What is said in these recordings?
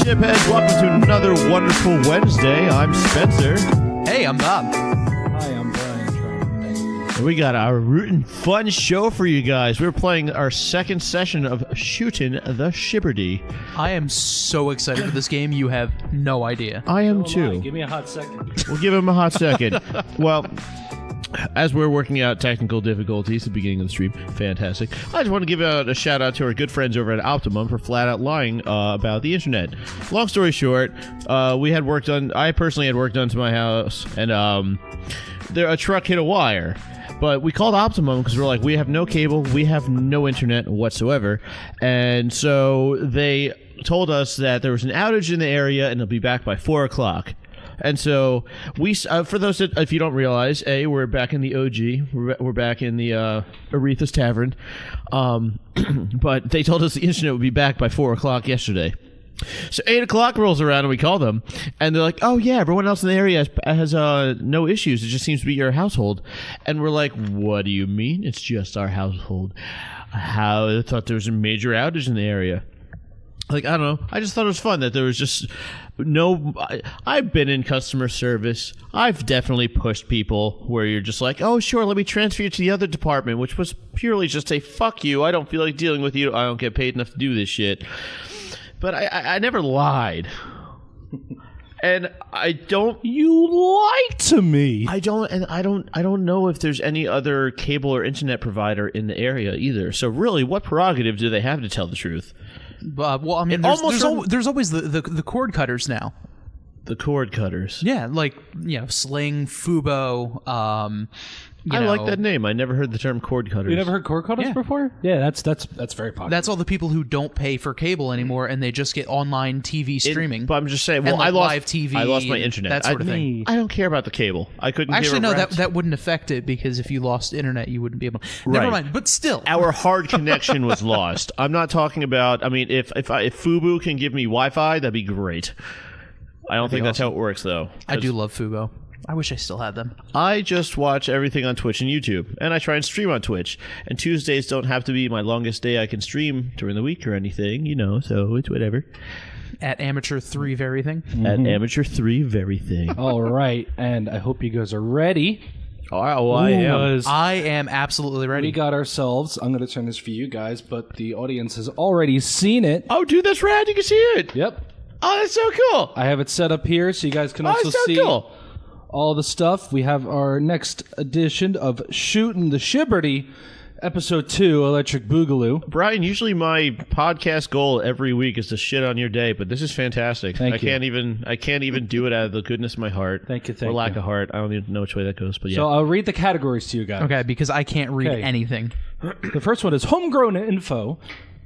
shipheads? Welcome to another wonderful Wednesday. I'm Spencer. Hey, I'm Bob. Hi, I'm Brian. We got our rootin' fun show for you guys. We're playing our second session of Shootin the Shibberty. I am so excited for this game. You have no idea. I am too. Give me a hot second. We'll give him a hot second. Well, as we're working out technical difficulties at the beginning of the stream, fantastic. I just want to give out a shout out to our good friends over at Optimum for flat out lying about the internet. Long story short, we had work done. I personally had work done to my house, and a truck hit a wire. But we called Optimum because we're like, we have no cable, we have no internet whatsoever, and so they told us that there was an outage in the area and they'll be back by 4 o'clock. And so we, for those that, if you don't realize, we're back in the OG. We're back in the Aretha's Tavern. But they told us the internet would be back by 4 o'clock yesterday. So 8 o'clock rolls around and we call them, and they're like, "Oh yeah, everyone else in the area has no issues. It just seems to be your household." And we're like, "What do you mean? It's just our household? How? I thought there was a major outage in the area." Like, I don't know. I just thought it was fun that there was just no... I've been in customer service. I've definitely pushed people where you're just like, "Oh, sure, let me transfer you to the other department," which was purely just a, "Fuck you, I don't feel like dealing with you. I don't get paid enough to do this shit." But I never lied. And I don't... You lied to me. I don't know if there's any other cable or internet provider in the area either. So really, what prerogative do they have to tell the truth? Well, I mean, there's always the cord cutters now. The cord cutters. Yeah, like, Sling, Fubo. I like that name. I never heard the term cord cutters. You never heard cord cutters before? Yeah, that's very popular. That's all the people who don't pay for cable anymore, and they just get online TV streaming. But I'm just saying, well, and live live TV. I lost my internet. That sort of thing. I don't care about the cable. I couldn't. Actually, no, that wouldn't affect it because if you lost internet, you wouldn't be able. Right. Never mind. But still, our hard connection was lost. I'm not talking about. I mean, if Fubo can give me Wi-Fi, that'd be great. I don't think that's how it works, though. I do love Fubo. I wish I still had them. I just watch everything on Twitch and YouTube, and I try and stream on Twitch. And Tuesdays don't have to be my longest day I can stream during the week or anything, so it's whatever. At Amateur 3 Verything? At Amateur 3 Verything. All right, and I hope you guys are ready. Oh, I am. I am absolutely ready. We got ourselves, I'm going to turn this for you guys, but the audience has already seen it. Oh, dude, that's rad. You can see it. Yep. Oh, that's so cool. I have it set up here so you guys can also see cool. all the stuff. We have our next edition of Shootin the Shibberty, Episode 2, Electric Boogaloo. Brian, usually my podcast goal every week is to shit on your day, but this is fantastic. Thank you. I can't even do it out of the goodness of my heart. Thank you. Or lack of heart. I don't even know which way that goes, but yeah. So I'll read the categories to you guys. Okay, because I can't read anything. The first one is homegrown info.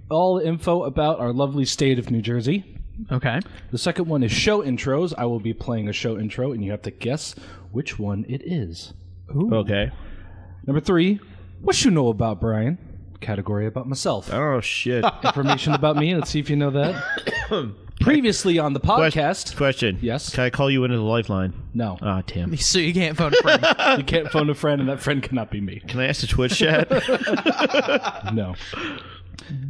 All info about our lovely state of New Jersey. Okay. The second one is show intros. I will be playing a show intro, and you have to guess which one it is. Ooh. Okay. Number 3, what you know about Brian? Category about myself. Oh, shit. Information about me. Let's see if you know that. Previously on the podcast. Question. Yes? Can I call you into the lifeline? No. Ah, damn. So you can't phone a friend. You can't phone a friend, and that friend cannot be me. Can I ask the Twitch chat? No.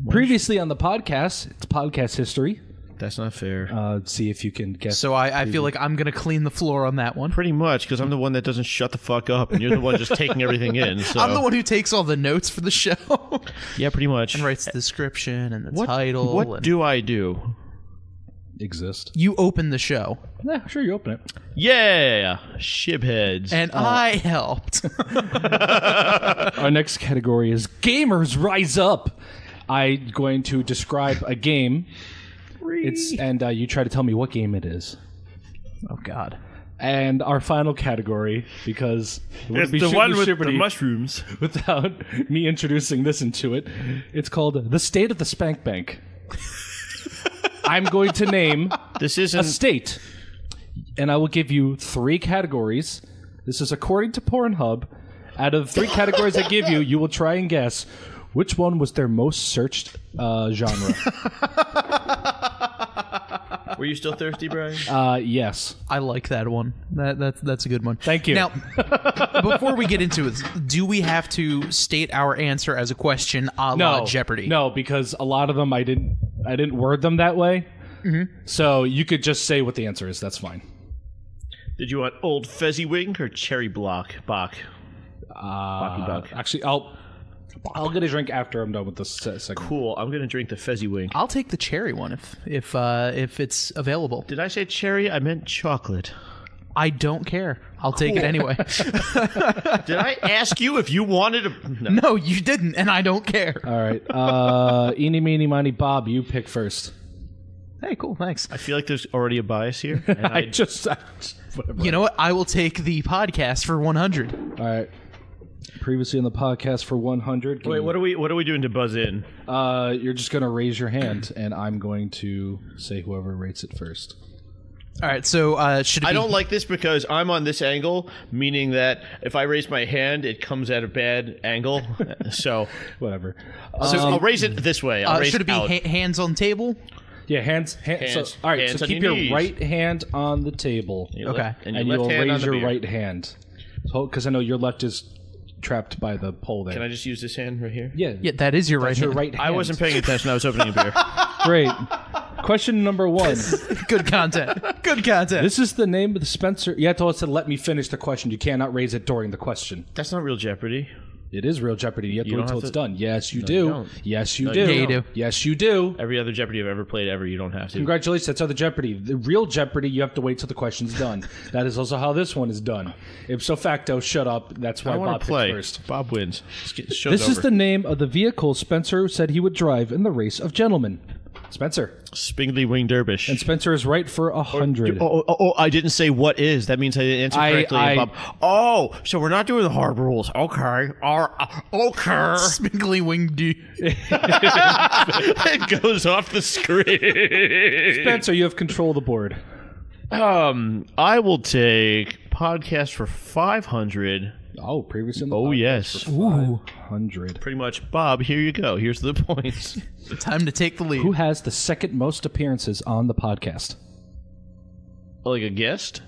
Previously on the podcast, it's podcast history. That's not fair. See if you can guess. So I feel like I'm going to clean the floor on that one. Pretty much, because I'm the one that doesn't shut the fuck up, and you're the one just taking everything in. So. I'm the one who takes all the notes for the show. Yeah, pretty much. And writes the description and the title. What do I do? Exist. You open the show. Yeah, sure, you open it. Yeah! Shibheads. And I helped. Our next category is Gamers Rise Up. I'm going to describe a game. And you try to tell me what game it is. Oh, God. And our final category, because it it's the one with the mushrooms. Without me introducing this into it, it's called The State of the Spank Bank. I'm going to name a state, and I will give you 3 categories. This is according to Pornhub. Out of 3 categories I give you, you will try and guess which one was their most searched genre. Were you still thirsty, Brian? Yes. I like that one. That's a good one. Thank you. Now, before we get into it, do we have to state our answer as a question a la Jeopardy? No, because a lot of them I didn't word them that way. So you could just say what the answer is. That's fine. Did you want Old Fezziwig or Cherry Bach? Actually, I'll get a drink after I'm done with this segment. Cool. I'm gonna drink the Fezziwig. I'll take the cherry one if it's available. Did I say cherry? I meant chocolate. I don't care. I'll take it anyway. Did I ask you if you wanted to? No, you didn't, and I don't care. All right. Eeny, meeny, miny, Bob, you pick first. Hey, cool, thanks. I feel like there's already a bias here. And I just whatever. You know what? I will take the podcast for 100. All right. Previously on the podcast for 100. Wait, what are we doing to buzz in? You're just gonna raise your hand, and I'm going to say whoever rates it first. All right, so should it I be... don't like this because I'm on this angle, meaning that if I raise my hand, it comes at a bad angle. So whatever. So I'll raise it this way. I'll raise should it be hands on table? Yeah, hands. So, all right, hands so on keep your your knees. right hand on the table. Okay. And And your you'll left hand on raise the your beer. right hand. Because I know your left is trapped by the pole there. Can I just use this hand right here? Yeah. Yeah, that is your right That's your hand. right hand. I wasn't paying attention. I was opening a beer. Great. Question number 1. Good content. Good content. This is the name of the Spencer. You have to also let me finish the question. You cannot raise it during the question. That's not real Jeopardy. It is real Jeopardy. You have to You wait don't until have it's to- done. Yes, you you do. don't. Yes, you No, do. you Yeah, you do. Yes, you do. Every other Jeopardy I've ever played ever, you don't have to. Congratulations. That's how the Jeopardy. The real Jeopardy, you have to wait till the question's done. That is also how this one is done. Ipso facto, shut up. That's why I Bob want to picks play. first. Bob wins. Show's This is over. the name of the vehicle Spencer said he would drive in the race of gentlemen. Spencer. Spindly Wing Dervish. And Spencer is right for 100. Oh, I didn't say what is. That means I didn't answer correctly. I- Bob. Oh, so we're not doing the hard rules. Okay. Okay. Spindly wing D. It goes off the screen. Spencer, you have control of the board. I will take podcast for 500. Oh, previously in the Oh, podcast yes. for 500. Pretty much. Bob, here you go. Here's the points. Time to take the lead. Who has the second most appearances on the podcast? Like a guest?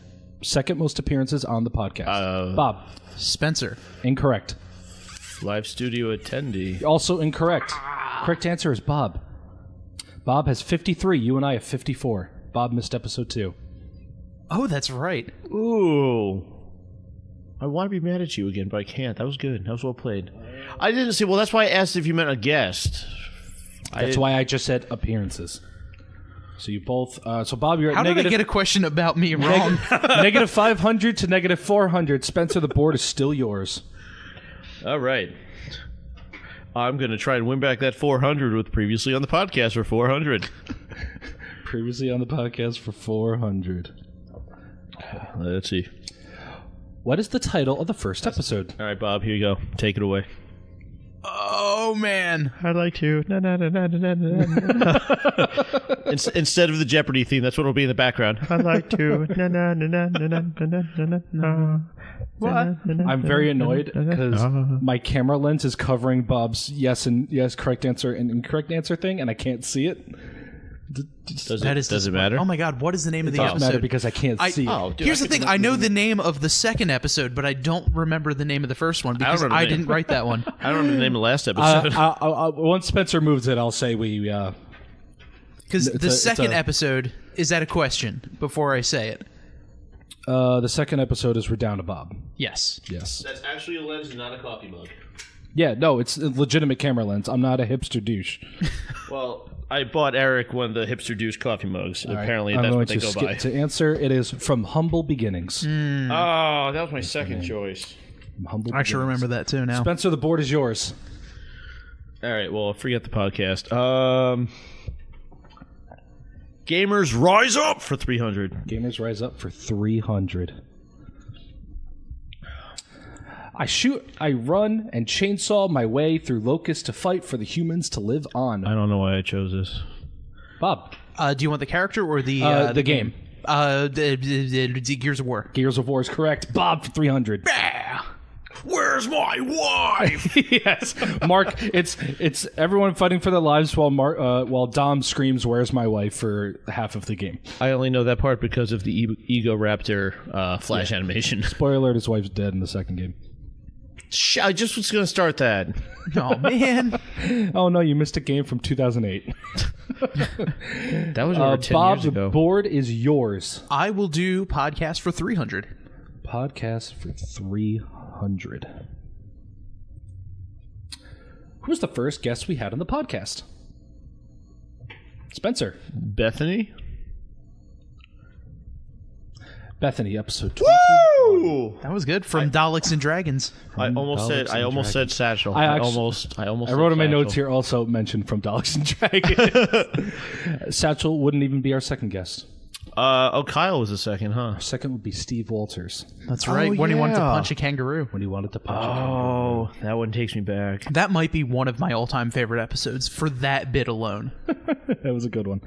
Second most appearances on the podcast. Bob. Spencer. Incorrect. Live studio attendee. Also incorrect. Correct answer is Bob. Bob has 53. You and I have 54. Bob missed episode 2. Oh, that's right. Ooh. I want to be mad at you again, but I can't. That was good. That was well played. I didn't see. Well, that's why I asked if you meant a guest. That's why I just said appearances. So you both. So Bob, you're at How did I negative, get a question about me wrong? negative 500 to negative 400. Spencer, the board is still yours. All right. I'm going to try and win back that 400 with previously on the podcast for 400. Previously on the podcast for 400. Let's see. What is the title of the first episode? All right, Bob, here you go. Take it away. Oh, man. I'd like to. Instead of the Jeopardy theme, that's what will be in the background. I'd like to. What? I'm very annoyed because my camera lens is covering Bob's yes correct answer and incorrect answer thing, and I can't see it. Does it matter? Oh, my God. What is the name of the It doesn't matter episode? because I can't see it. Oh, dude, Here's the thing. I know the name of the second episode, but I don't remember the name of the first one because remember I the name. didn't write that one. I don't remember the name of the last episode. Once Spencer moves it, I'll say we. Because the it's second a- episode is that a question before I say it. The second episode is we're down to Bob. Yes. Yes. That's actually a lens and not a coffee mug. Yeah. No, it's a legitimate camera lens. I'm not a hipster douche. Well, I bought Eric one of the hipster douche coffee mugs. Apparently, I'm that's going what they to go skip by. to answer. It is from humble beginnings. Oh, that was my second choice. From humble I actually beginnings. remember that too now. Spencer, the board is yours. All right, well, forget the podcast. Gamers Rise Up for 300. Gamers rise up for 300. I shoot, I run, and chainsaw my way through locusts to fight for the humans to live on. I don't know why I chose this. Bob, Do you want the character or the game. the Gears of War? Gears of War is correct. Bob for 300. Where's my wife? Yes, Mark. It's everyone fighting for their lives while Dom screams, "Where's my wife?" for half of the game. I only know that part because of the Ego Raptor flash animation. Spoiler alert: his wife's dead in the second game. I just was going to start that. Oh, man. Oh, no, you missed a game from 2008. That was over 10 Bob, years ago. the board is yours. I will do podcast for 300. Podcast for 300. Who's the first guest we had on the podcast? Spencer. Bethany? Bethany, episode 20. Woo! That was good. From Daleks and Dragons. I almost said Satchel. I almost wrote in my Satchel. notes here also mentioned from Daleks and Dragons. Satchel wouldn't even be our second guest. Kyle was the second, huh? Second would be Steve Walters. That's right. When he wanted to punch a kangaroo. When he wanted to punch a Oh, that one takes me back. That might be one of my all-time favorite episodes for that bit alone. That was a good one.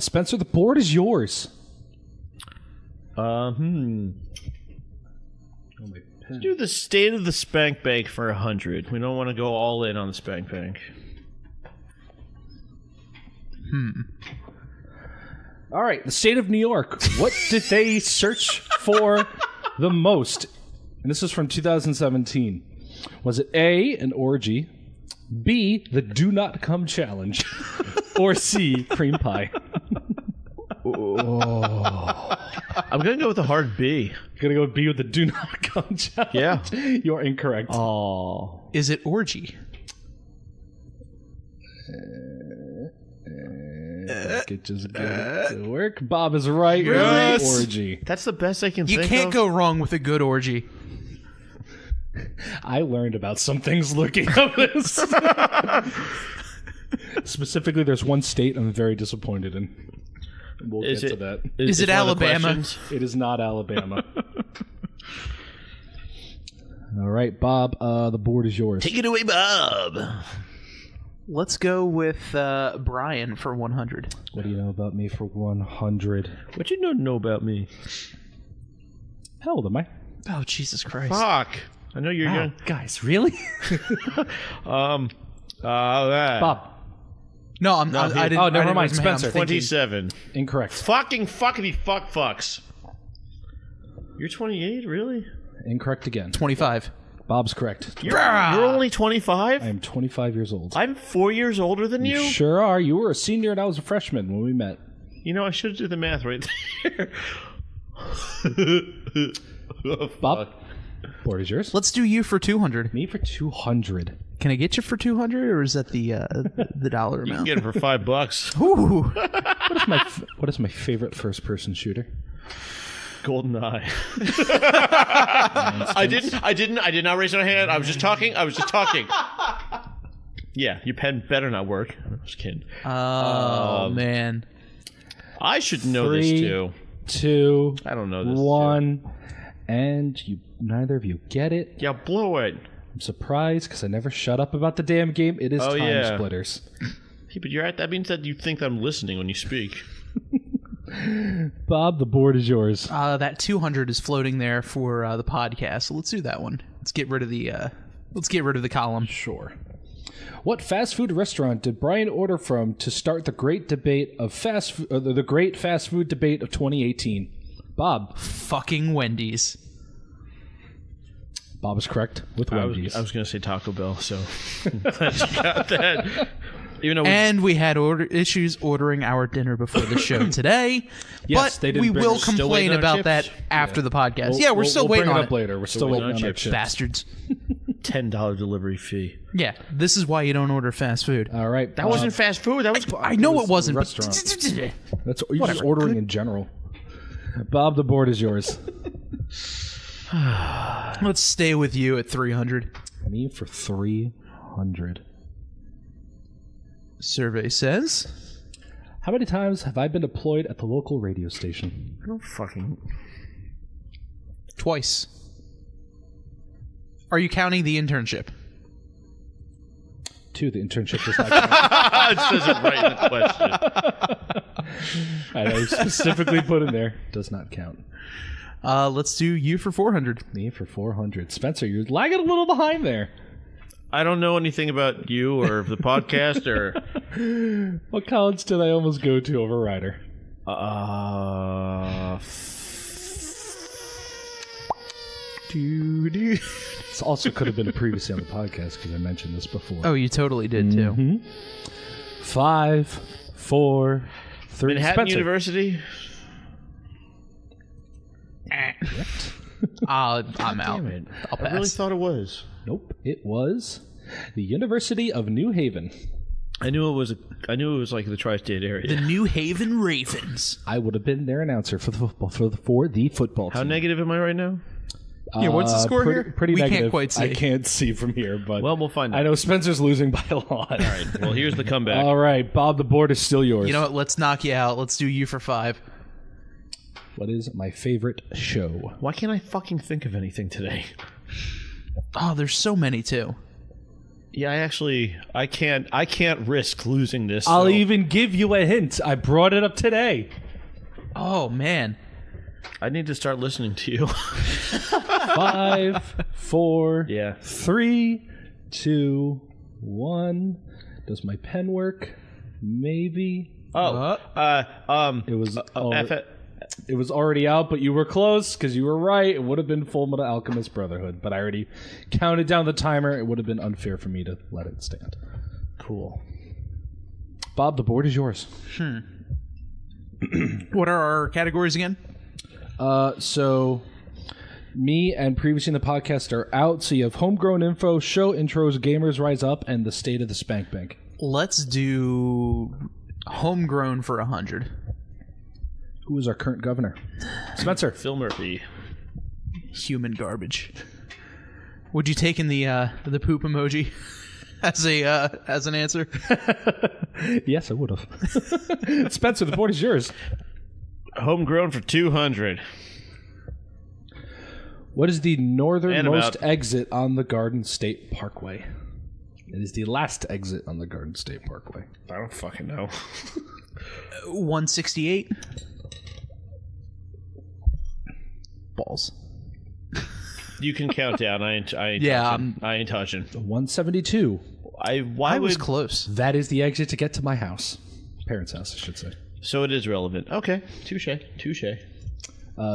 Spencer, the board is yours. Let's do the state of the spank bank for 100. We don't want to go all in on the spank bank. All right, the state of New York. What did they search for the most? And this is from 2017. Was it A, an orgy, B, the do not come challenge, or C, cream pie? I'm going to go with a hard B. Gonna go with B with the do not come challenge. Yeah. You're incorrect. Oh. Is it orgy? It just get to work. Bob is right. Yes. Orgy. That's the best I can You think can't of. go wrong with a good orgy. I learned about some things looking at this. Specifically, there's one state I'm very disappointed in. We'll get to that. Is it one of the Alabama? questions? It is not Alabama. All right, Bob, the board is yours. Take it away, Bob. Let's go with Brian for 100. What do you know about me for 100? What you know about me? How old am I? Oh, Jesus Christ. Fuck. I know you're young. Guys, really? That. Bob. No, I didn't. Oh, never I didn't mind, raise my hand. I'm Spencer. thinking- 27. Incorrect. Fucking fuckity fucks. You're 28, really? Incorrect again. 25. Bob's correct. You're only 25? I am 25 years old. I'm 4 years older than you? Sure are. You were a senior and I was a freshman when we met. You know, I should do the math right there. Oh, Bob, board is yours. Let's do you for 200. Me for 200. Can I get you for 200, or is that the dollar You can amount? get it for $5. Ooh. What is my favorite first-person shooter? GoldenEye. I did not raise my hand. I was just talking. Yeah, your pen better not work. I'm just kidding. Oh, man. I should know this 3, too. 2, I don't know this. 1, and neither of you get it. Yeah, blow it. I'm surprised because I never shut up about the damn game. It is Oh, Time yeah. Splitters. Hey, but you're at that means that you think I'm listening when you speak. Bob, the board is yours. That 200 is floating there for the podcast, so let's do that one. Let's get rid of the column. Sure. What fast food restaurant did Brian order from to start the great debate of the great fast food debate of 2018? Bob. Fucking Wendy's. Bob is correct with Wendy's. I was going to say Taco Bell, so glad you got that. Even though And we had issues ordering our dinner before the show today. Yes, but they didn't we bring will us. Still complain waiting on about chips? that after the podcast. We'll- Yeah, we're we'll- still we'll waiting bring on it up later. We're still waiting waiting on on our chips. chips. Bastards. $10 delivery fee. Yeah, this is why you don't order fast food. All right. That wasn't fast food. That was. I know it wasn't. But restaurant. That's you're just ordering in general. Bob, the board is yours. let's stay with you at 300. Me for 300. Survey says How many times have I been deployed at the local radio station? I don't fucking. twice. Are you counting the internship? 2. The internship does not count. It says it right in the question. I specifically put in there. Does not count. Let's do you for 400. Me for 400. Spencer, you're lagging a little behind there. I don't know anything about you or the podcast or. What college did I almost go to over Ryder? This also could have been previously on the podcast because I mentioned this before. Oh, you totally did too. 5, 4, 3. Manhattan Spencer. University. I'm out. Damn it. I'll I really pass. thought it was. Nope, it was the University of New Haven. I knew it was like the tri-state area. The New Haven Ravens. I would have been their announcer for the football How team. negative am I right now? Yeah, what's the score here? Pretty We negative. can't quite see. I can't see from here, but Well, we'll find out. I know Spencer's losing by a lot. All right. Well, here's the comeback. All right, Bob, the board is still yours. You know what? Let's knock you out. Let's do you for 5. What is my favorite show? Why can't I fucking think of anything today? Oh, there's so many too. Yeah, I can't risk losing this. I'll so- even give you a hint. I brought it up today. Oh man. I need to start listening to you. 5, 4, Yeah. 3, 2, 1. Does my pen work? Maybe. Oh, It was F- it was already out, but you were close because you were right. It would have been Full Metal Alchemist Brotherhood, but I already counted down the timer. It would have been unfair for me to let it stand. cool. Bob, the board is yours. What are our categories again? So me and previously in the podcast are out. So you have homegrown info, show intros, gamers rise up, and the state of the spank bank. Let's do homegrown for 100. Who is our current governor? Spencer. Phil Murphy. Human garbage. Would you take in the poop emoji as an answer? Yes, I would have. Spencer, the board is yours. Homegrown for 200. What is the northernmost about- exit on the Garden State Parkway? It is the last exit on the Garden State Parkway. I don't fucking know. 168. Balls. You can count down. I ain't Yeah, touching. I ain't touching. 172. Why I was would close. That is the exit to get to my house. Parents' house, I should say. So it is relevant. Okay, touche.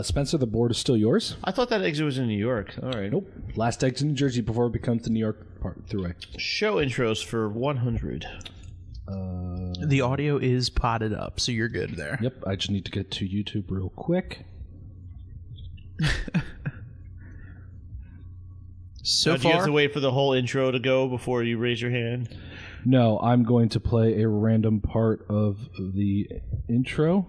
Spencer, the board is still yours. I thought that exit was in New York. All right. Nope. Last exit in New Jersey before it becomes the New York Thruway. Show intros for 100. The audio is potted up, so you're good there. Yep, I just need to get to YouTube real quick. So Now, do you have far, to wait for the whole intro to go before you raise your hand? No, I'm going to play a random part of the intro.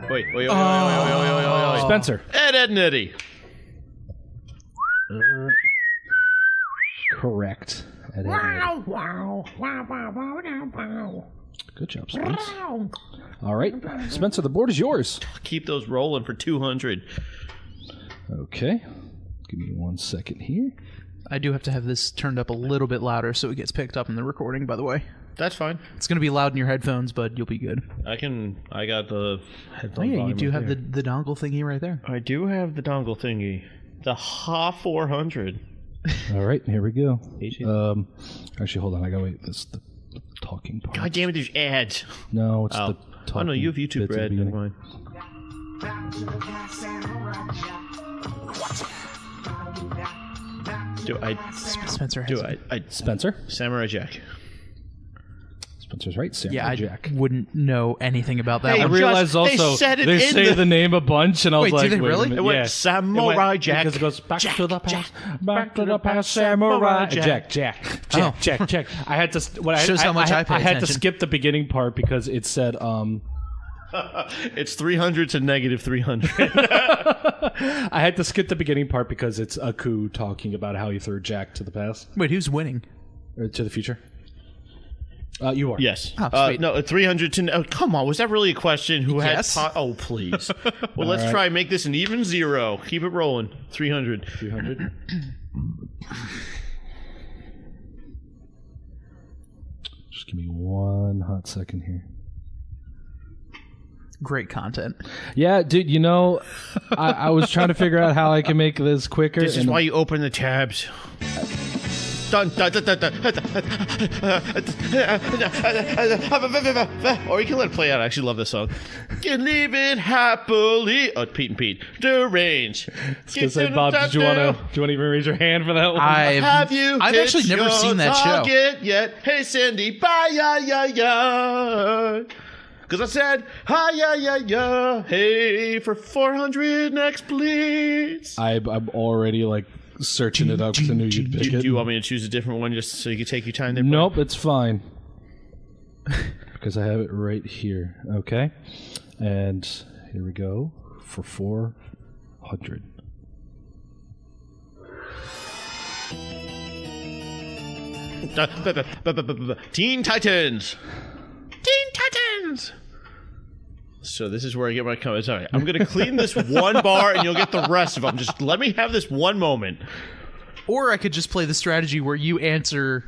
Wait. Spencer. Ed, and Eddie. Correct. Good job, Spence. All right, Spencer, the board is yours. Keep those rolling for 200. Okay. Give me 1 second here. I do have to have this turned up a little bit louder so it gets picked up in the recording, by the way. That's fine. It's going to be loud in your headphones, but you'll be good. I got the headphone Oh, yeah, you volume do right have there. the dongle thingy right there. I do have the dongle thingy. The Ha 400. All right, here we go. Actually, hold on. I gotta wait. This is the talking part. God damn it, there's ads. No, it's Oh. the talking. Oh, no, you have YouTube bits at Red. the Never beginning. mind. Do I? Spencer has it. Spencer. Samurai Jack. Spencer's right. Samurai Yeah, I Jack. wouldn't know anything about that Hey, I one. Just- realized they also said it they in say the- the name a bunch, and I was Wait, do like, they wait a really? minute. It went Yeah. Samurai It Jack. because it goes back to the past, Back to the past, Samurai Jack. Oh. Jack. I had to. Shows how much I pay I had to attention. skip the beginning part because it said. It's 300 to negative 300. I had to skip the beginning part because it's Aku talking about how he threw Jack to the past Wait, who's winning? or to the future. You are. Yes. Oh, sweet. No, 300 to... Oh, come on, was that really a question? Who Yes. had... Oh, please. Well, let's try and make this an even zero. Keep it rolling. 300. 300. Just give me 1 hot second here. Great content. Yeah, dude, you know, I was trying to figure out how I can make this quicker. This is and why you open the tabs. Dun, dun, dun, dun, dun. Or you can let it play out. I actually love this song. Can leave it happily. Oh, Pete and Pete. Deranged. Bob, did you want to even raise your hand for that one? I've actually never seen that show yet. Hey, Sandy. Bye, yeah. Because I said, hi, yeah. Hey, for 400 next, please. I'm already like searching it up because I knew you'd pick it. Do you want me to choose a different one just so you can take your time there? Nope, it's fine. Because I have it right here. Okay. And here we go for 400. Teen Titans. So this is where I get my comments. All right, I'm going to clean this one bar and you'll get the rest of them. Just let me have this one moment. Or I could just play the strategy where you answer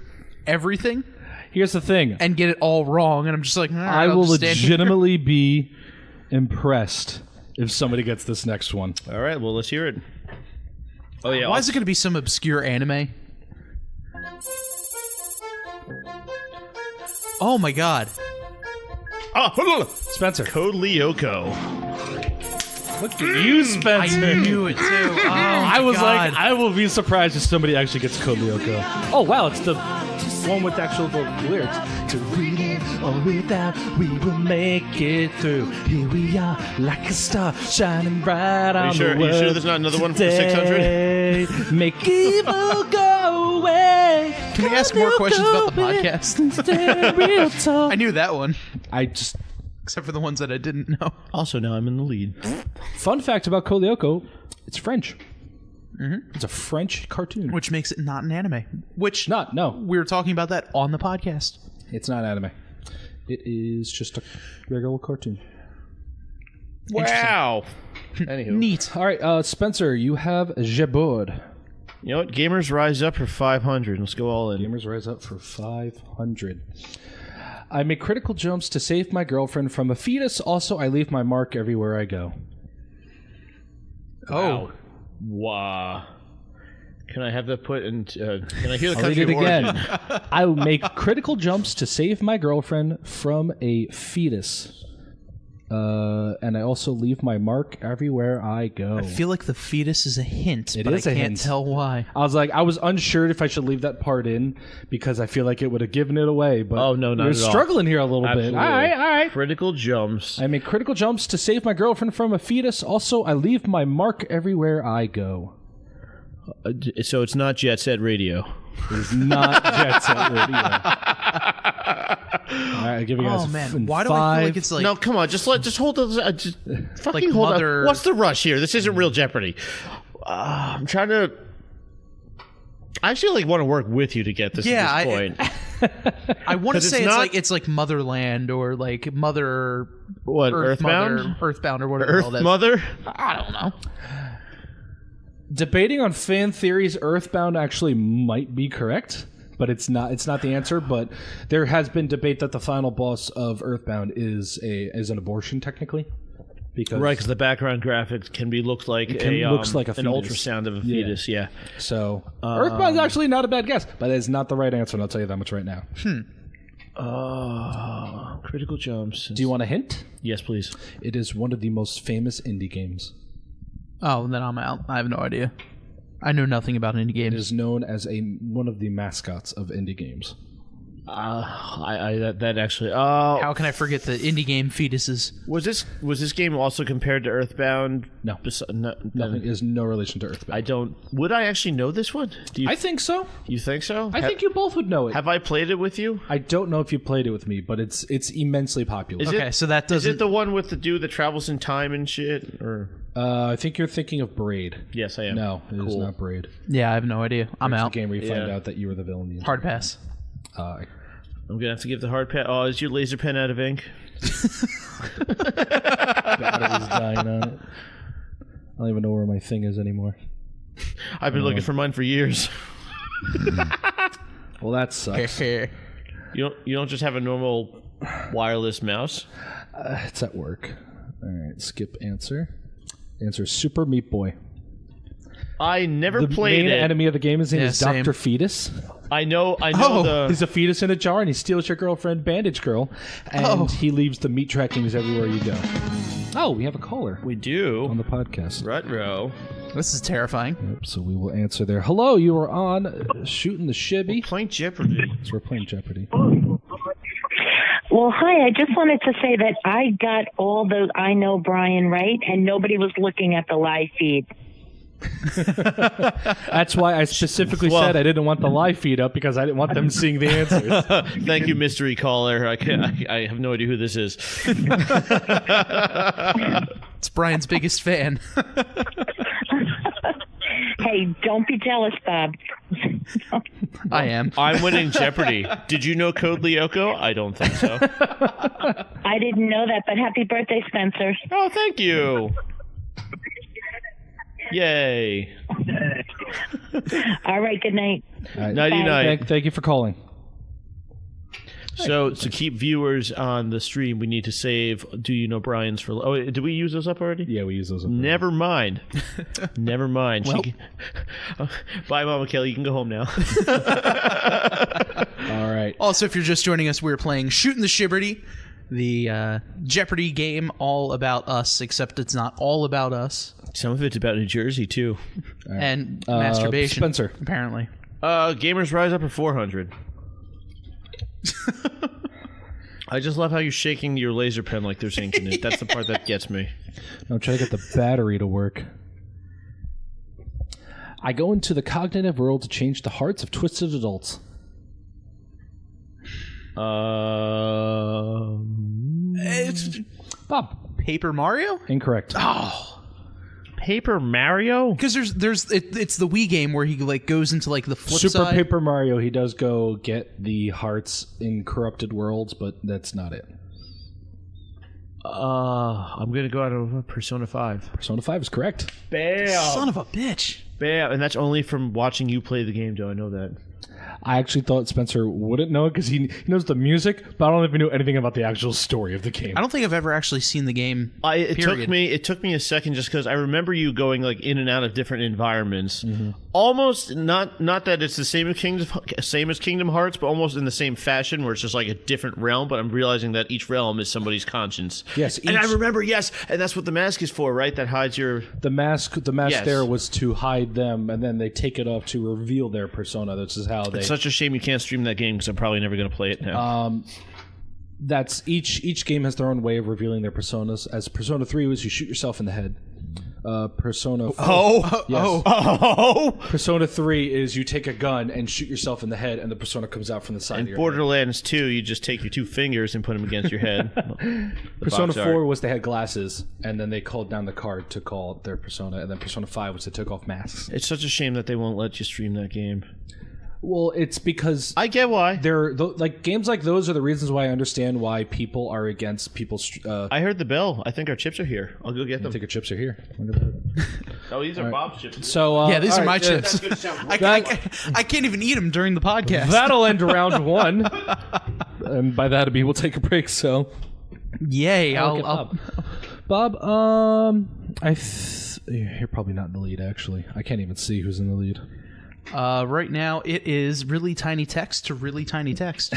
everything. Here's the thing. And get it all wrong. And I'm just like, I will legitimately be impressed if somebody gets this next one. All right, well, let's hear it. Oh, yeah. Why is it going to be some obscure anime? Oh, my God. Spencer. Code Lyoko. Look at you, Spencer. I knew it, too. Oh, I was like, I will be surprised if somebody actually gets Code Lyoko. Oh, wow, it's the one with actual lyrics. To read it or without, we will make it through. Here we are, like a star, shining bright on the world. Are you sure there's not another one for the 600? Make evil go away. Can we ask more questions about the podcast? I knew that one. Except for the ones that I didn't know. Also, now I'm in the lead. Fun fact about Code Lyoko, it's French. Mm-hmm. It's a French cartoon. Which makes it not an anime. No. We were talking about that on the podcast. It's not anime. It is just a regular cartoon. Wow. Anywho. Neat. All right, Spencer, you have Jabord. You know what? Gamers rise up for 500. Let's go all in. Gamers rise up for 500. I make critical jumps to save my girlfriend from a fetus. Also, I leave my mark everywhere I go. Oh. Wow. Can I have that put in... can I hear the I'll country read it of origin? again. I make critical jumps to save my girlfriend from a fetus. And I also leave my mark everywhere I go. I feel like the fetus is a hint, but I can't tell why. I was unsure if I should leave that part in because I feel like it would have given it away. But oh, no, not we're at all. Struggling here a little bit. All right. Critical jumps. I make critical jumps to save my girlfriend from a fetus. Also, I leave my mark everywhere I go. So it's not Jet Set Radio. It is not Jet Set Radio. All right, I'll give you guys why do I feel like it's like... No, come on, just hold those... fucking like hold on. What's the rush here? This isn't real Jeopardy. I'm trying to... I actually want to work with you to get this at this point. I want to say it's like Motherland or like Mother... What, Earthbound? Earthbound or whatever. Earth Mother? I don't know. Debating on fan theories, Earthbound actually might be correct, but it's not. It's not the answer. But there has been debate that the final boss of Earthbound is an abortion, technically, because the background graphics looks like an ultrasound of a fetus. Yeah. So Earthbound's actually not a bad guess, but it's not the right answer. And I'll tell you that much right now. Critical jumps. Do you want a hint? Yes, please. It is one of the most famous indie games. Oh, then I'm out. I have no idea. I know nothing about indie games. It is known as one of the mascots of indie games. That actually. How can I forget the indie game fetuses? Was this game also compared to Earthbound? No. Nothing is no relation to Earthbound. Would I actually know this one? I think so. You think so? I think you both would know it. Have I played it with you? I don't know if you played it with me, but it's immensely popular. So that doesn't. Is it the one with the dude that travels in time and shit? Or I think you're thinking of Braid. Yes, I am. No, it is not Braid. Yeah, I have no idea. I'm out. It's the game where you find out that you were the villain. Hard pass. I'm going to have to give the hard pass. Oh, is your laser pen out of ink? Battery's dying on it. I don't even know where my thing is anymore. I've been looking for mine for years. Well, that sucks. You don't just have a normal wireless mouse? It's at work. All right, skip answer. Answer Super Meat Boy. I never played The main it. enemy of the game, his name is same. Dr. Fetus. I know He's a fetus in a jar, and he steals your girlfriend, Bandage Girl, and he leaves the meat trackings everywhere you go. Oh, we have a caller We do. on the podcast. Rutro. This is terrifying. Yep, so we will answer there. Hello, you are on Shootin' the Shibby. Playing Jeopardy. So we're playing Jeopardy. Well, hi. I just wanted to say that I got all those I Know Brian right, and nobody was looking at the live feed. That's why I specifically said I didn't want the live feed up, because I didn't want them seeing the answers. Thank you, mystery caller. I have no idea who this is. It's Brian's biggest fan. Hey, don't be jealous, Bob. I am. I'm winning Jeopardy. Did you know Code Lyoko? I don't think so. I didn't know that, but happy birthday, Spencer. Oh, thank you. Yay. All right, good night. Nighty-night. Thank you for calling. So to keep viewers on the stream, we need to save Do You Know Brian's for... Oh, did we use those up already? Yeah, we use those. Never mind. Never mind. Well. Bye, Mama Kelly. You can go home now. All right. Also, if you're just joining us, we're playing Shootin' the Shibberty, the Jeopardy game all about us, except it's not all about us. Some of it's about New Jersey, too. And masturbation. Spencer. Apparently. Gamers Rise Up at 400. I just love how you're shaking your laser pen like there's ink in it. That's the part that gets me. I'm trying to get the battery to work. I go into the cognitive world to change the hearts of twisted adults. It's Bob. Paper Mario? Incorrect. Oh. Paper Mario? Because it's the Wii game where he like goes into like the flip Super side. Paper Mario, he does go get the hearts in corrupted worlds, but that's not it. I'm going to go out of Persona 5. Persona 5 is correct. Bam! Son of a bitch. Bam! And that's only from watching you play the game, Joe. I know that. I actually thought Spencer wouldn't know it because he knows the music, but I don't even know anything about the actual story of the game. I don't think I've ever actually seen the game. It took me a second just because I remember you going like in and out of different environments. Mm-hmm. Almost not that it's the same as Kingdom Hearts, but almost in the same fashion where it's just like a different realm. But I'm realizing that each realm is somebody's conscience. Yes, and I remember and that's what the mask is for, right? That hides your the mask. The mask Yes. there was to hide them, and then they take it off to reveal their persona. This is how they. It's such a shame you can't stream that game because I'm probably never going to play it now. That's each game has their own way of revealing their personas. As Persona 3 was, you shoot yourself in the head. Persona 4, Persona 3 is you take a gun and shoot yourself in the head, and the persona comes out from the side of In your Borderlands 2, you just take your two fingers and put them against your head. Persona box 4 art. was they had glasses, and then they called down the card to call their persona, and then Persona 5 was they took off masks. It's such a shame that they won't let you stream that game. Well, it's because I get why. they're like games like those are the reasons why I understand why people are against people's. I heard the bell. I think our chips are here. I'll go get I them. think your chips are here. Look at that. Oh, these are Bob's chips. So Yeah, these all are my right, chips. I can't even eat them during the podcast. That'll end round one, and by that we'll take a break. So, Yay! look at I'll Bob. You're probably not in the lead. Actually, I can't even see who's in the lead. right now it is really tiny text to really tiny text.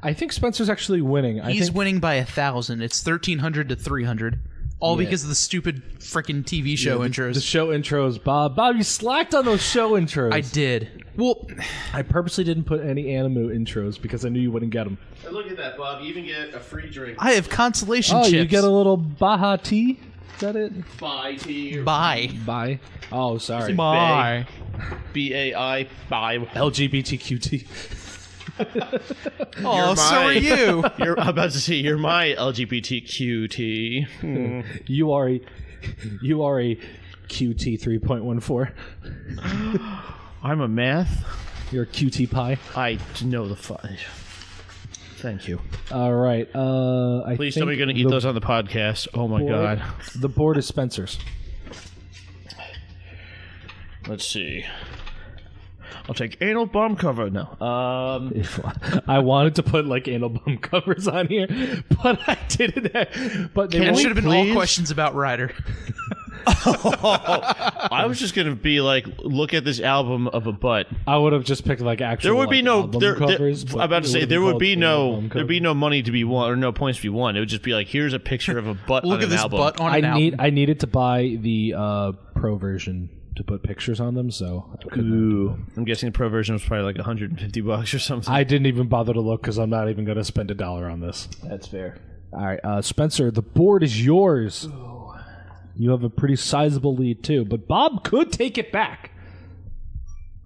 I think Spencer's actually winning. He's winning by 1,000. It's 1,300 to 300. All because of the stupid freaking TV show intros. The show intros, Bob. Bob, you slacked on those show intros. I did. Well, I purposely didn't put any Animu intros because I knew you wouldn't get them. And look at that, Bob. You even get a free drink. I have consolation chips. You get a little Baja tea? Is that it? Bye tea. Bye. Bye. Oh, sorry. Bye. BAI. Bye. LGBTQ tea. Oh, so are you. I'm about to say you're my LGBTQT. You are a QT 3.14. I'm a math. You're a QT pie. I know the fun. Thank you. All right. Please tell me you're going to eat those on the podcast. Oh my god. The board is Spencer's. Let's see. I'll take anal bomb cover. No. I wanted to put like anal bum covers on here, but I didn't. But they It won't- should have been please? all questions about Ryder. I was just gonna be like, look at this album of a butt. I would have just picked like actual. There would be no. album There, covers, I'm but about to it say would've there been would called be an no. album There'd be cover. no money to be won or no points to be won. It would just be like, here's a picture of a butt Look on at an this album. butt on an album. I needed to buy the pro version to put pictures on them, so I couldn't. Ooh, I'm guessing the pro version was probably like $150 or something. I didn't even bother to look because I'm not even going to spend $1 on this. That's fair. All right, Spencer, the board is yours. You have a pretty sizable lead too, but Bob could take it back.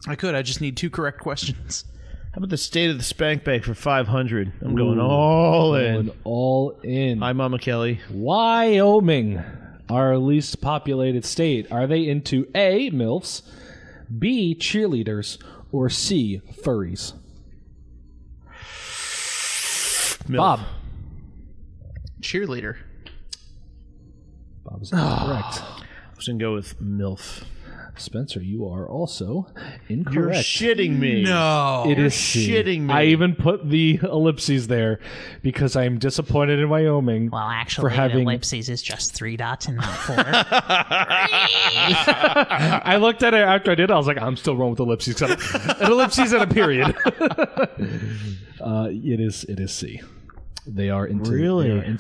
I could. I just need 2 correct questions. How about the state of the spank bank for 500? I'm going all in. Going all in. Hi, Mama Kelly. Wyoming, our least populated state. Are they into A, MILFs, B, cheerleaders, or C, furries? Milf. Bob. Cheerleader. Bob is incorrect. I was going to go with MILF. Spencer, you are also incorrect. You're shitting me. No. It You're is C. shitting me. I even put the ellipses there because I am disappointed in Wyoming. Well, actually, for having... the ellipses is just 3 dots and not 4. I looked at it after I did. I was like, I'm still wrong with ellipses. An ellipses and a period. It is C. They are into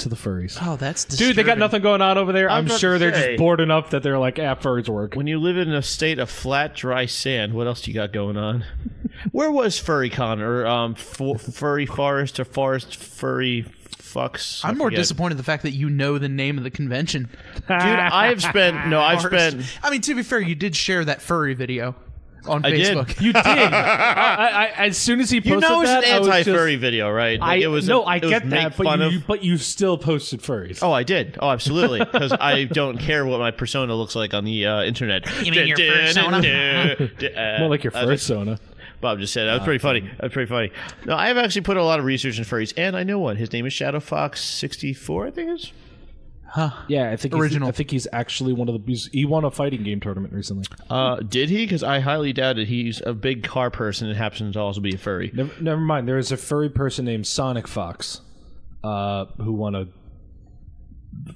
the furries. Oh, that's disturbing. Dude, they got nothing going on over there. I'm about sure to they're say. just bored enough that they're like, furries work. When you live in a state of flat, dry sand, what else do you got going on? Where was FurryCon or Furry Forest or Forest Furry Fucks? I'm more disappointed in the fact that you know the name of the convention. Dude, I've spent. I mean, to be fair, you did share that furry video on I did. Facebook. You did. I as soon as he posted You know it's that, an I was anti-furry just, video, right? I Like, it was no, I it was get make that, fun but you still posted furries. Oh, I did. Oh, absolutely. Because I don't care what my persona looks like on the internet. You mean your persona? More like your persona. Bob just said that was pretty funny. That was pretty funny. No, I have actually put a lot of research in furries, and I know one. His name is Shadow Fox 64, I think it is. Yeah, I think Original. I think he's actually one of the. He won a fighting game tournament recently. Did he? Because I highly doubt it. He's a big car person and happens to also be a furry. Never mind. There is a furry person named Sonic Fox, who won a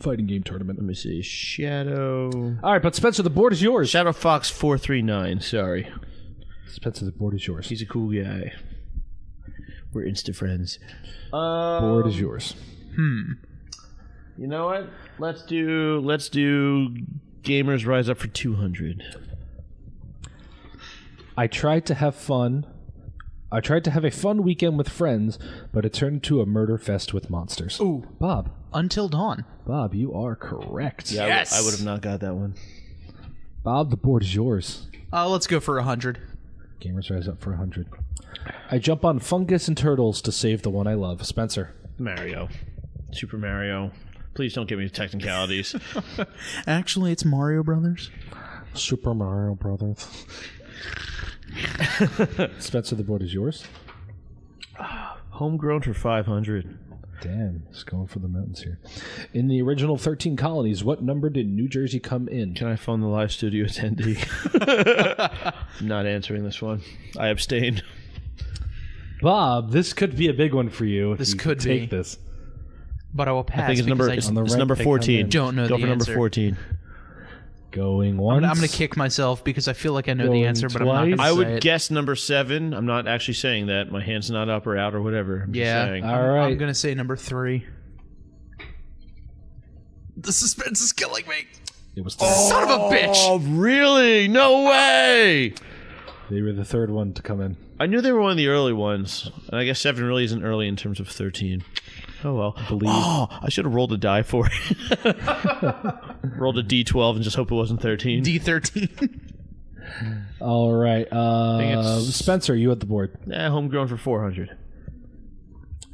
fighting game tournament. Let me see. Shadow. All right, but Spencer, the board is yours. Shadow Fox 439. Sorry. Spencer, the board is yours. He's a cool guy. We're Insta friends. Board is yours. You know what? Let's do Gamers Rise Up for 200. I tried to have fun. I tried to have a fun weekend with friends, but it turned into a murder fest with monsters. Ooh. Bob. Until Dawn. Bob, you are correct. Yeah, Yes! I would have not got that one. Bob, the board is yours. Let's go for 100. Gamers Rise Up for 100. I jump on fungus and turtles to save the one I love. Spencer. Mario. Super Mario. Please don't give me technicalities. Actually, it's Mario Brothers. Super Mario Brothers. Spencer, the board is yours. Homegrown for 500. Damn, just going for the mountains here. In the original 13 colonies, what number did New Jersey come in? Can I phone the live studio attendee? I'm not answering this one. I abstain. Bob, this could be a big one for you. If This you could take be. this. But I will pass. I think it's because number I it's, On the it's right, number they 14. come in. don't know Go the for number answer. 14. Going once. I'm going to kick myself because I feel like I know the Going answer, but I'm not going to twice. I say would it. guess number 7. I'm not actually saying that. My hand's not up or out or whatever. I'm just Yeah. saying. All right. I'm going to say number 3. The suspense is killing me. It was Son of a bitch. Oh, really? No way! They were the third one to come in. I knew they were one of the early ones. And I guess 7 really isn't early in terms of 13. Oh, well. Oh, I should have rolled a die for it. Rolled a D12 and just hope it wasn't 13. D13. All right. it's- Spencer, you at the board. Homegrown for 400.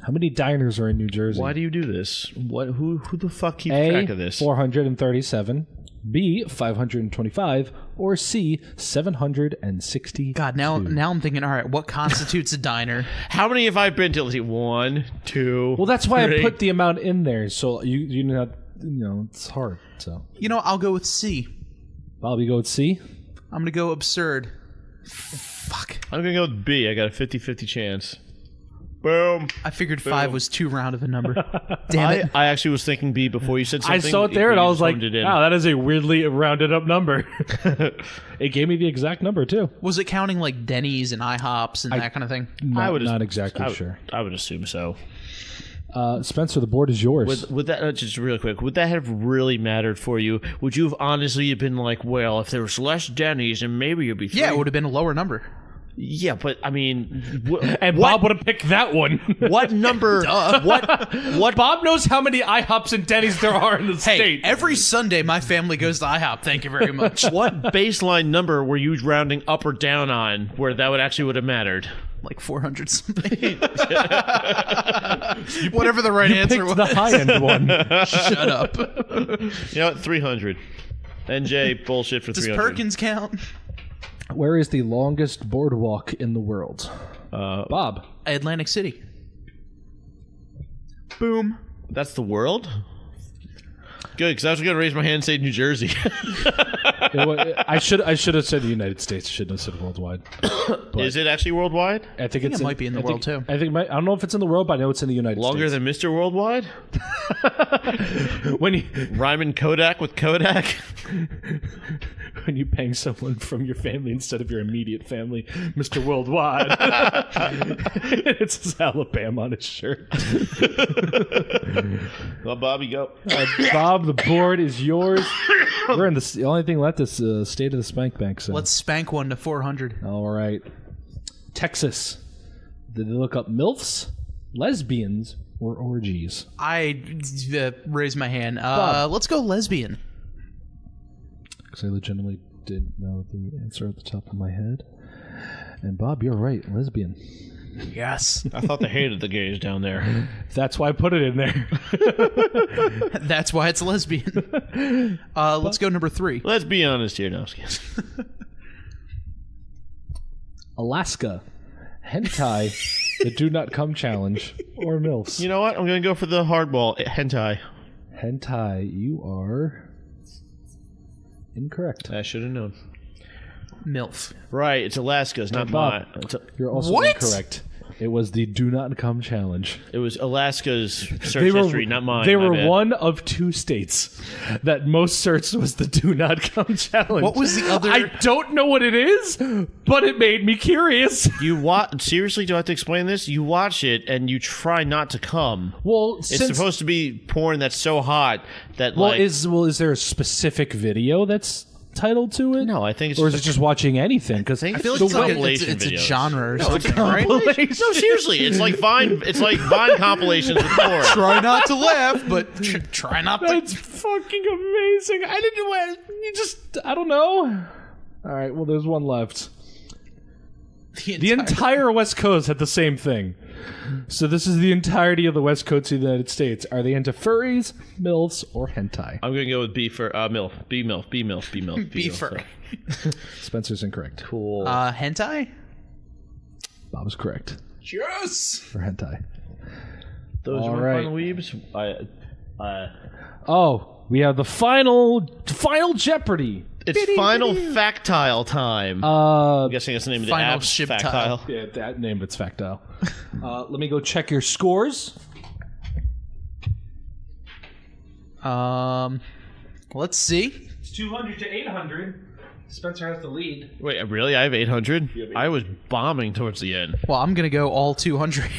How many diners are in New Jersey? Why do you do this? What? Who the fuck keeps A, track of this? 437, B, 525, or C, 760. God, now I'm thinking, all right, what constitutes a diner? How many have I been to? Let's see. 1, 2. Well, that's why 3. I put the amount in there, so you know it's hard. So, You know, I'll go with C. Bob, you go with C. I'm going to go absurd. Fuck. I'm gonna go with B. I got a 50-50 chance. Boom. I figured 5 was too round of a number. Damn it. I actually was thinking B before you said I something. saw it there, and I was like, honed it in. wow, that is a weirdly rounded up number. It gave me the exact number, too. Was it counting like Denny's and IHOPs and that kind of thing? Not exactly sure. I would assume so. Spencer, the board is yours. Would that just real quick? Would that have really mattered for you? Would you have honestly been like, well, if there was less Denny's, and maybe you'd be 3? Yeah, it would have been a lower number. Yeah, but I mean, and Bob would have picked that one. What number? What? Bob knows how many IHOPs and Denny's there are in the Hey, state. every Sunday my family goes to IHOP. Thank you very much. What baseline number were you rounding up or down on where that would have mattered? Like 400 something. Whatever the right answer was. the high end one. Shut up. You know what? 300. NJ bullshit for Does 300. Perkins count? Where is the longest boardwalk in the world? Bob. Atlantic City. Boom. That's the world? Good, because I was going to raise my hand and say New Jersey. I should have said the United States. Shouldn't have said worldwide. Is it actually worldwide? I think it might be in the world, too. I don't know if it's in the world, but I know it's in the United Longer States. than Mr. Worldwide? When you Rhyming Kodak with Kodak? when you bang someone from your family instead of your immediate family, Mr. Worldwide. It says Alabama on his shirt. Well, Bobby, go. Bob, the board is yours. We're in the only thing left is state of the spank bank. So Let's spank one to 400. all right, Texas. Did they look up MILFs, lesbians, or orgies? I raised my hand. Bob. Let's go lesbian. Because I legitimately didn't know the answer at the top of my head. And Bob, you're right, lesbian. Yes. I thought they hated the gays down there. That's why I put it in there. That's why it's lesbian. Let's go number 3. Let's be honest here, now. Alaska, hentai, the do not come challenge, or MILFs. You know what? I'm going to go for the hardball. Hentai. Hentai, you are incorrect. I should have known. MILF. Right, it's Alaska. It's not Bob. mine. You're also What? incorrect. It was the do not come challenge. It was Alaska's search history, not mine. They my were bad. one of 2 states that most searched was the do not come challenge. What was the other? I don't know what it is, but it made me curious. You seriously, do I have to explain this? You watch it and you try not to come. Well, It's supposed to be porn that's so hot that is there a specific video that's titled to it? No, I think it's or is it just watching anything? Because I feel like the it's, like compilation it's a videos. genre or No, something, it's a right? No, seriously, it's like Vine. It's like Vine compilations with porn. Try not to laugh, but try not to. That's fucking amazing. I don't know. All right, well, there's one left. The entire West Coast had the same thing. So this is the entirety of the West Coast of the United States. Are they into furries, MILFs, or hentai? I'm going to go with B for MILF. B MILF. B MILF. B MILF. B fur. Spencer's incorrect. Cool. Hentai? Bob is correct Yes! for hentai. Those all are right. final weebs. Oh, we have the final Jeopardy. It's final factile time. I'm guessing that's the name of the Final app. ship Factile. Yeah, that name, it's factile. Let me go check your scores. Let's see. It's 200 to 800. Spencer has the lead. Wait, really? I have 800? I was bombing towards the end. Well, I'm going to go all 200.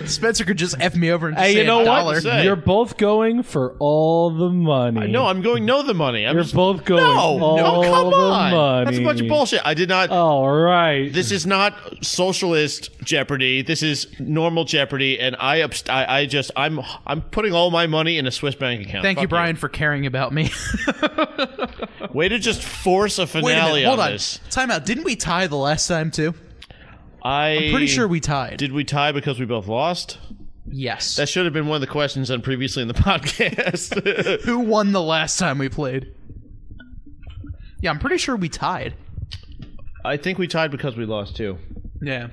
Spencer could just F me over and Hey, say you know a what? dollar. Say. You're both going for all the money. No, I'm going the money. You're both going all come the on. money. That's a bunch of bullshit. I did not. All right. This is not socialist Jeopardy. This is normal Jeopardy, and I'm putting all my money in a Swiss bank account. Thank you, Fuck Brian, for caring about me. Way to just force a Wait a finale minute, hold on. this. Time out. Didn't we tie the last time, too? I'm Pretty sure we tied. Did we tie because we both lost? Yes. That should have been one of the questions done previously in the podcast. Who won the last time we played? Yeah, I'm pretty sure we tied. I think we tied because we lost too. Yeah.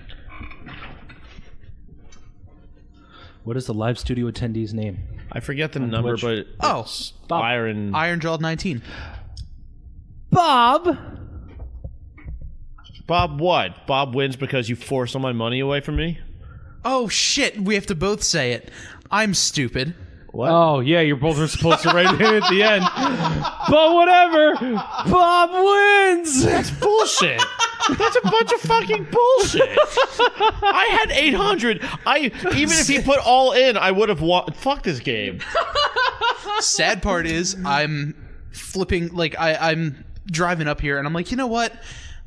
What is the live studio attendee's name? I forget the number, Twitch. but it's Byron. Iron Jawed 19. Bob. Bob, what? Bob wins because you forced all my money away from me? Oh, shit. We have to both say it. I'm stupid. What? Oh, yeah, you both were supposed to write it in at the end. But whatever. Bob wins. That's bullshit. That's a bunch of fucking bullshit. I had 800. Even if he put all in, I would have won. Fuck this game. Sad part is I'm flipping, like, I'm driving up here, and I'm like, you know what?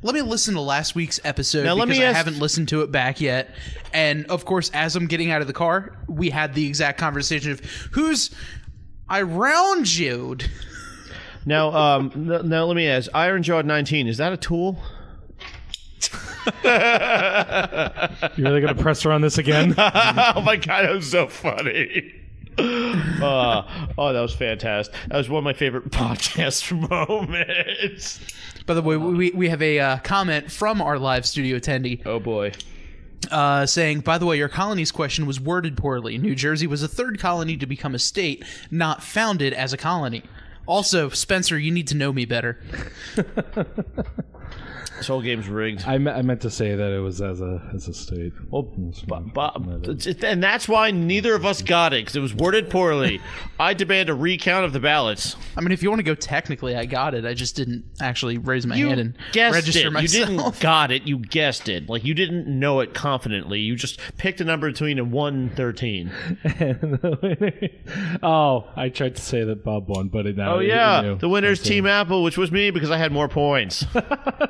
Let me listen to last week's episode because I haven't listened to it back yet. And, of course, as I'm getting out of the car, we had the exact conversation of who's I round you'd. Now, let me ask. Iron Jawed 19, is that a tool? You're really going to press her on this again? Oh, my God, that was so funny. That was fantastic. That was one of my favorite podcast moments. By the way, we have a comment from our live studio attendee. Oh, boy. Saying, by the way, your colonies question was worded poorly. New Jersey was the third colony to become a state, not founded as a colony. Also, Spencer, you need to know me better. This whole game's rigged. I meant to say that it was as a state. Well, and that's why neither of us got it, because it was worded poorly. I demand a recount of the ballots. I mean, if you want to go technically, I got it. I just didn't actually raise my hand and register myself. You didn't got it. You guessed it. Like, you didn't know it confidently. You just picked a number between a 1 and 13. Oh, I tried to say that Bob won, but Oh, yeah. The winner's Team Apple, which was me because I had more points.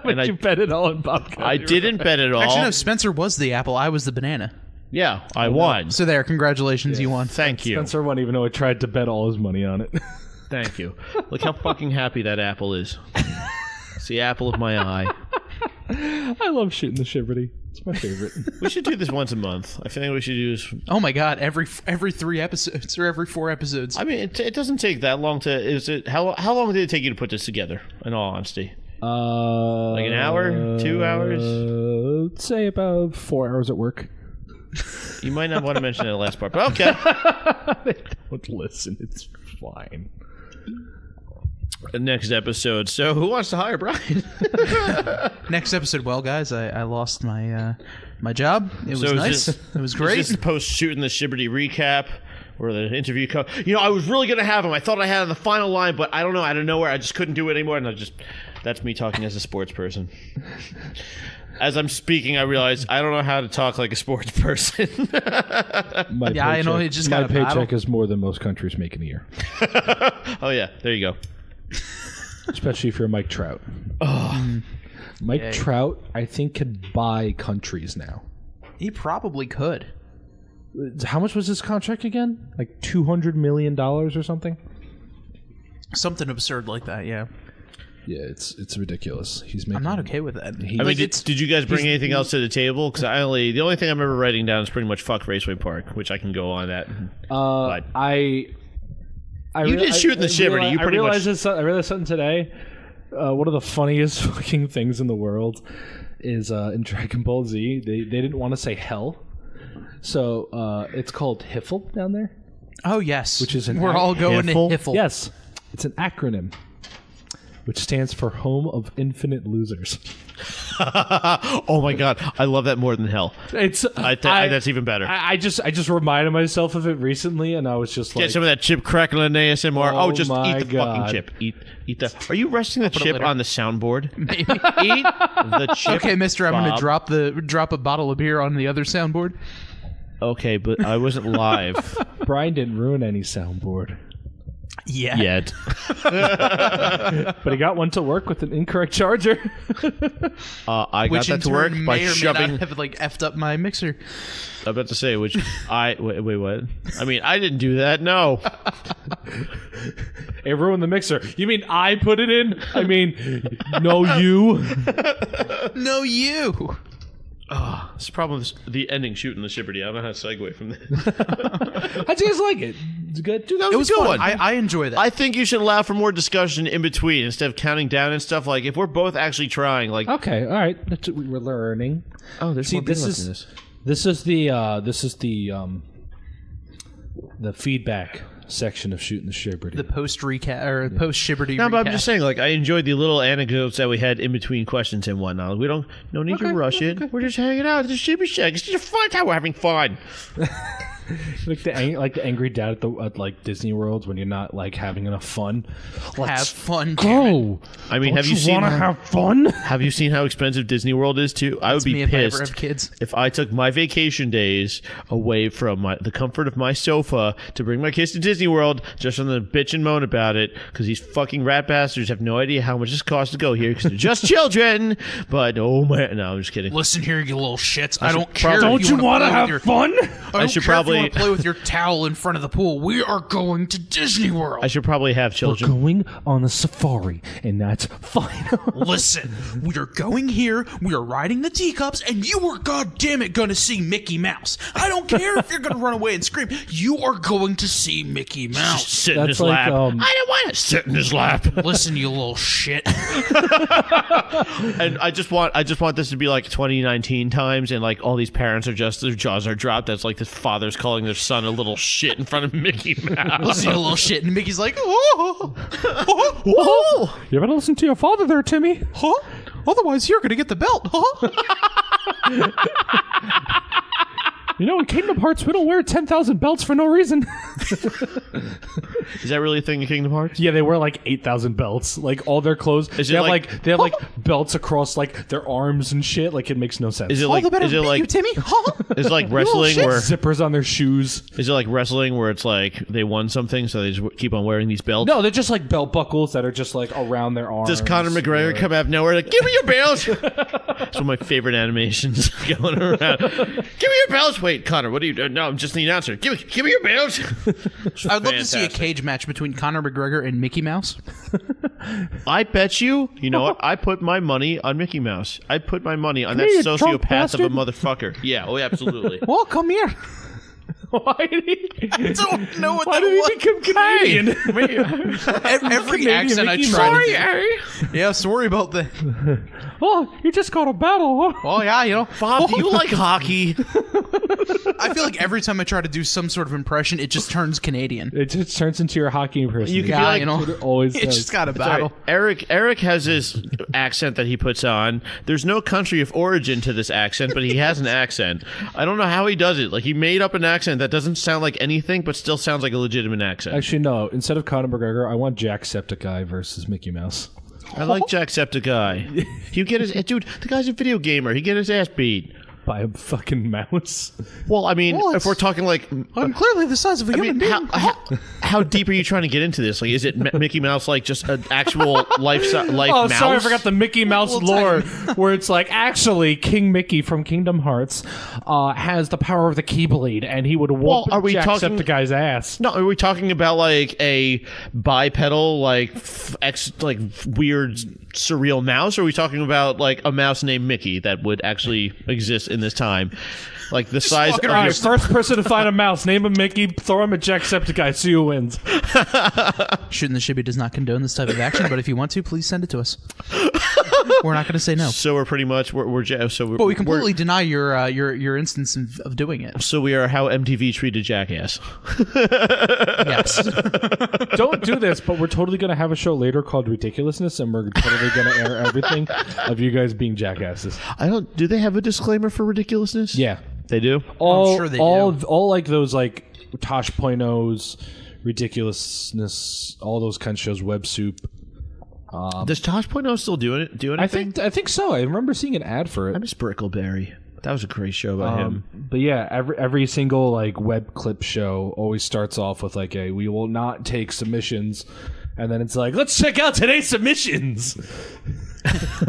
And I bet it all on Bob. I didn't bet it all. Actually, no, Spencer was the apple. I was the banana. Yeah, I won. So there, congratulations, you won. Thank you. Spencer won, even though I tried to bet all his money on it. Thank you. Look how fucking happy that apple is. It's the apple of my eye. I love Shootin the Shibberty. It's my favorite. We should do this once a month. I think we should do this. Oh my God! Every 3 episodes or every 4 episodes. I mean, it doesn't take that long to. Is it how long did it take you to put this together? In all honesty, like an hour, 2 hours. I'd say about 4 hours at work. You might not want to mention the last part, but okay. They don't listen. It's fine. Next episode. So, who wants to hire Brian? Next episode. Well, guys, I lost my my job. It was nice. It was great. This is post Shootin the Shibberty recap, where the interview. I was really gonna have him. I thought I had him on the final line, but I don't know. Out of nowhere, I just couldn't do it anymore, and that's me talking as a sports person. As I'm speaking, I realize I don't know how to talk like a sports person. I know. It just my got a paycheck battle. is more than most countries make in a year. Oh yeah, there you go. Especially if you're Mike Trout. Mike Trout, I think, could buy countries now. He probably could. How much was his contract again? Like $200 million or something? Something absurd like that. Yeah. Yeah, it's ridiculous. He's making. I'm not okay with that. Did you guys bring anything else to the table? Because the only thing I'm ever writing down is pretty much "fuck Raceway Park," which I can go on that. You did Shootin the Shibberty. I realized something today. One of the funniest fucking things in the world is in Dragon Ball Z. They didn't want to say hell, so it's called Hiffle down there. Oh yes, which is we're all going to Hiffle. Yes, it's an acronym, which stands for Home of Infinite Losers. Oh my god, I love that more than hell. That's even better. I just reminded myself of it recently, and I was just like, get some of that chip crackling ASMR. Oh, just my eat the God. fucking chip. Eat the. Are you resting the chip on the soundboard? Maybe. Eat the chip. Okay, Mister, I'm going Bob. to drop a bottle of beer on the other soundboard. Okay, but I wasn't live Brian didn't ruin any soundboard. Yeah. yet. But he got one to work with an incorrect charger. I Which got in that to work turn by may or may shoving. not have effed up my mixer. I'm about to say, wait, what? I mean, I didn't do that. No. It ruined the mixer. You mean I put it in? I mean, no, you. No, you. This problem is the ending Shootin the Shibberty. I don't know how to segue from this. How'd you guys like it? It's good. Dude, that It was was a good fun. one. I enjoy that. I think you should allow for more discussion in between instead of counting down and stuff. Like, if we're both actually trying, like... Okay, all right. That's what we were learning. Oh, there's See, more this people is listening to the feedback section of Shootin the Shibberty. The post recap or post Shibberty. No, recap. but I'm just saying, like, I enjoyed the little anecdotes that we had in between questions and whatnot. We don't need to rush it. We're just hanging out at the Shibby Shack. It's just a fun time. We're having fun. like the angry dad at like Disney Worlds when you're not like having enough fun. Have fun. Go. I mean, have you seen? Want to have fun? Have you seen how expensive Disney World is too? I would be pissed if I ever have kids. If I took my vacation days away from the comfort of my sofa to bring my kids to Disney World just on the bitch and moan about it because these fucking rat bastards have no idea how much this costs to go here because they're just children. But oh my, no, I'm just kidding. Listen here, you little shits. I don't care. Don't you want to have fun? I should probably want to play with your towel in front of the pool. We are going to Disney World. I should probably have children. We're going on a safari, and that's fine. Listen, we are going here. We are riding the teacups, and you are goddammit going to see Mickey Mouse. I don't care if you're going to run away and scream. You are going to see Mickey Mouse. Just sit in his lap. I don't want to sit in his lap. Listen, you little shit. And I just want this to be like 2019 times, and like all these parents are just their jaws are dropped. That's like the father's calling their son a little shit in front of Mickey Mouse. Listen, you little shit, and Mickey's like, oh, you better listen to your father there, Timmy. Huh? Otherwise, you're gonna get the belt, huh? You know, in Kingdom Hearts, we don't wear 10,000 belts for no reason. Is that really a thing in Kingdom Hearts? Yeah, they wear like 8,000 belts. Like all their clothes, they have like belts across like their arms and shit. Like it makes no sense. Is it like you, Timmy? Is it like wrestling where zippers on their shoes? Is it like wrestling where it's like they won something, so they just keep on wearing these belts? No, they're just like belt buckles that are just like around their arms. Does Conor McGregor come out of nowhere like, give me your belts? It's one of my favorite animations going around. Give me your belts. Wait, Connor, what are you doing? No, I'm just the announcer. Give me your belts. I would love to see a cage match between Conor McGregor and Mickey Mouse. I bet you know what? I put my money on Mickey Mouse. I put my money on that sociopath of a motherfucker. Yeah, oh, absolutely. Well, come here. Why did he? I don't know what Why that did was. he become Canadian? Every Canadian accent I Mickey try to Mouse. do. Yeah, sorry about that. Oh, you just got a battle, huh? Oh, yeah, you know. Bob, do you like hockey? I feel like every time I try to do some sort of impression, it just turns Canadian. It just turns into your hockey impression. You can be like, you know, it always it's does. just got a Sorry, battle. Eric has his accent that he puts on. There's no country of origin to this accent, but he has an accent. I don't know how he does it. Like, he made up an accent that doesn't sound like anything, but still sounds like a legitimate accent. Actually, no. Instead of Conor McGregor, I want Jacksepticeye versus Mickey Mouse. I like Jacksepticeye. You get his dude. The guy's a video gamer. He get his ass beat by a fucking mouse. Well, I mean, if we're talking like, I'm clearly the size of a human being. How deep are you trying to get into this? Like, is it Mickey Mouse like just an actual life Oh, mouse? sorry, I forgot the Mickey Mouse lore, where it's like actually King Mickey from Kingdom Hearts has the power of the Keyblade, and he would whoop Jacksepticeye's ass. No, are we talking about like a bipedal, like weird, surreal mouse? Or are we talking about like a mouse named Mickey that would actually exist in this time? Like the size of your first person to find a mouse, name him Mickey, throw him a Jacksepticeye, see who wins. Shootin the Shibby does not condone this type of action, but if you want to, please send it to us. We're not going to say no. So we're pretty much but we completely deny your instance of doing it. So we are how MTV treated Jackass. Yes. Don't do this, but we're totally going to have a show later called Ridiculousness, and we're totally going to air everything of you guys being jackasses. Do they have a disclaimer for ridiculousness? Yeah. They do? I'm sure they do. All like those like Tosh Pointos, Ridiculousness, all those kind of shows, Web Soup. Does Tosh Point still do anything? I think so. I remember seeing an ad for it. I miss Brickleberry. That was a great show by him. But yeah, every single like web clip show always starts off with like we will not take submissions, and then it's like, let's check out today's submissions.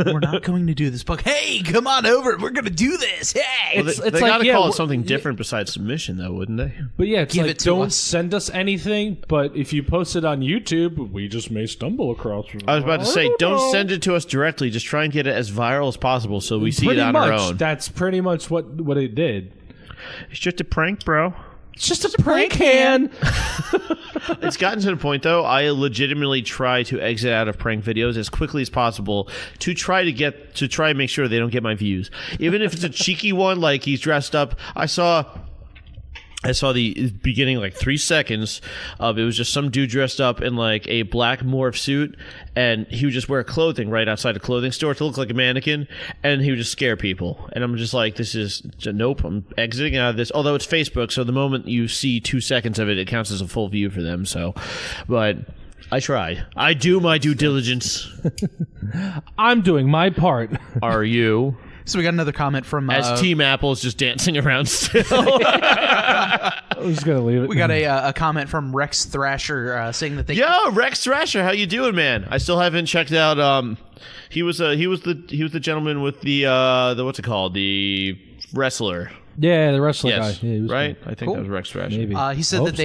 We're not going to do this book. Hey, come on over. We're going to do this. Hey. Well, they got to call it something different besides submission, though, wouldn't they? But yeah, it's like, don't send us anything, but if you post it on YouTube, we just may stumble across it. I was about to say, don't send it to us directly. Just try and get it as viral as possible so we see it on our own. That's pretty much what it did. It's just a prank, bro. It's just a prank can. It's gotten to the point, though, I legitimately try to exit out of prank videos as quickly as possible to try and make sure they don't get my views. Even if it's a cheeky one, like he's dressed up. I saw I saw the beginning, like 3 seconds of it was just some dude dressed up in like a black morph suit, and he would just wear clothing right outside a clothing store to look like a mannequin, and he would just scare people. And I'm just like, nope, I'm exiting out of this. Although it's Facebook, so the moment you see 2 seconds of it, it counts as a full view for them. So, but I tried. I do my due diligence. I'm doing my part. Are you? So we got another comment from as Team Apple is just dancing around still. I'm just gonna leave it. We got a comment from Rex Thrasher saying that they. Yo, Rex Thrasher, how you doing, man? I still haven't checked out. He was the gentleman with the what's it called, the wrestler. Yeah, the wrestler yes, guy. Yeah, he was right? cool. I think that was Rex Thrasher. Maybe. He said that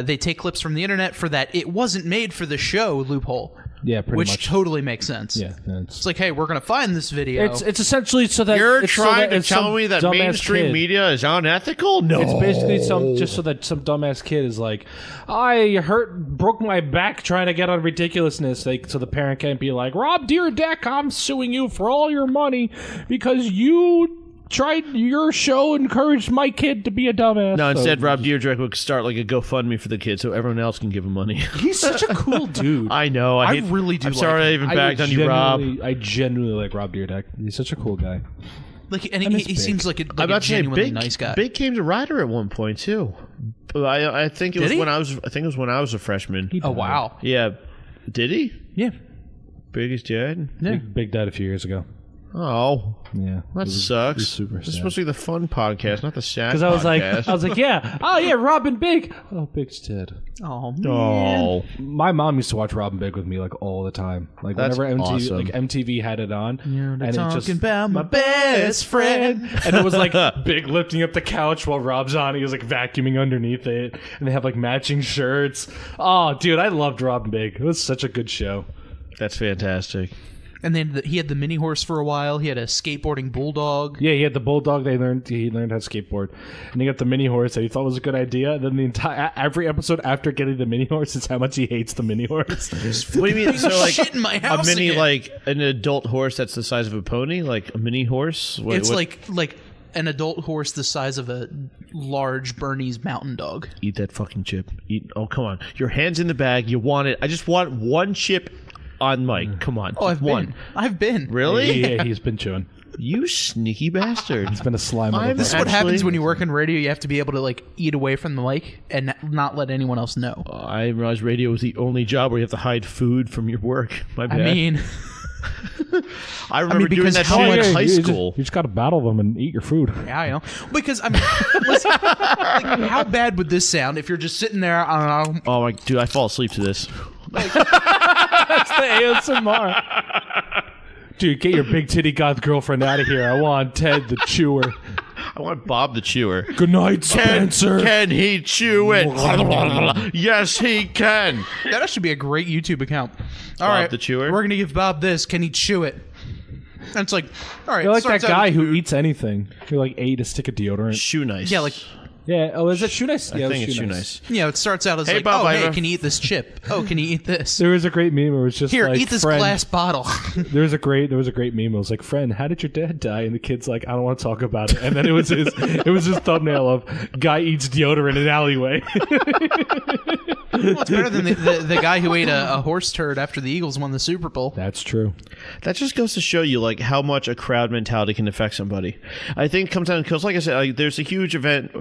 they take clips from the internet for that it wasn't made for the show loophole. Yeah, pretty which much. totally makes sense. Yeah, it's like, hey, we're gonna find this video. It's essentially so that you're it's trying so that to tell me that mainstream media is unethical. No, it's basically just so that some dumbass kid is like, I broke my back trying to get on ridiculousness. So the parent can't be like, Rob Dyrdek, I'm suing you for all your money because you tried your show encouraged my kid to be a dumbass. No, instead Rob Dyrdek would start like a GoFundMe for the kid so everyone else can give him money. He's such a cool dude. I know. I really do. I'm sorry I even backed on you, Rob. I genuinely like Rob Dyrdek. He's such a cool guy. Like, and he seems like a genuinely nice guy. Big came to Ryder at one point too. I think it was when I was a freshman. Oh wow. Yeah. Did he? Yeah. Big is dead? Yeah. Big died a few years ago. Oh. Yeah. That sucks. Super this is supposed to be the fun podcast, not the sad podcast. Because I was like, yeah. Oh, yeah, Robin Big. Oh, Big's dead. Oh, man. Oh. My mom used to watch Robin Big with me, like, all the time. Like, that's whenever awesome. MTV had it on. You're and talking about my best friend. And it was, like, Big lifting up the couch while Rob's on. He was, like, vacuuming underneath it. And they have, like, matching shirts. Oh, dude, I loved Robin Big. It was such a good show. That's fantastic. And then he had the mini horse for a while. He had a skateboarding bulldog. Yeah, he had the bulldog. He learned how to skateboard, and he got the mini horse that he thought was a good idea. And then every episode after getting the mini horse is how much he hates the mini horse. What do you mean? So like shit in my house a mini again. like an adult horse that's the size of a pony, like a mini horse. It's like an adult horse the size of a large Bernese mountain dog. Eat that fucking chip. Oh come on, your hand's in the bag. You want it? I just want one chip. On Mike, come on. Oh, I've been. Really? Yeah, he's been chewing. You sneaky bastard. He's been a slime. This is what happens when you work in radio. You have to be able to like eat away from the mic and not let anyone else know. I realized radio was the only job where you have to hide food from your work. My bad. I mean, I remember doing that shit in high school. You just got to battle them and eat your food. Yeah, I know. Because I mean, listen, like, how bad would this sound if you're just sitting there? I don't know. Oh my dude, I fall asleep to this. That's the ASMR. Dude, get your big titty goth girlfriend out of here. I want Ted the Chewer. I want Bob the Chewer. Good night, Spencer. Can he chew it? Yes, he can. That should be a great YouTube account. All Bob right, the Chewer? We're gonna give Bob this. Can he chew it? And it's like, all right. You're like that starts out guy as who food. eats anything. Who like ate a stick of deodorant. Shoe nice. Yeah, like. Yeah. Oh, is it Shoe Nice? Yeah, I think it's Shoe Nice. Yeah, it starts out as Hey, like, Bob, hey, Iva. can you eat this chip? Oh, can you eat this? There was a great meme where it was just Here, like, eat this friend, glass bottle. There was a great meme. It was like, friend, how did your dad die? And the kid's like, I don't want to talk about it. And then it was his thumbnail of guy eats deodorant in an alleyway. Well, it's better than the guy who ate a horse turd after the Eagles won the Super Bowl. That's true. That just goes to show you like how much a crowd mentality can affect somebody. I think it comes down because, like I said, like, there's a huge event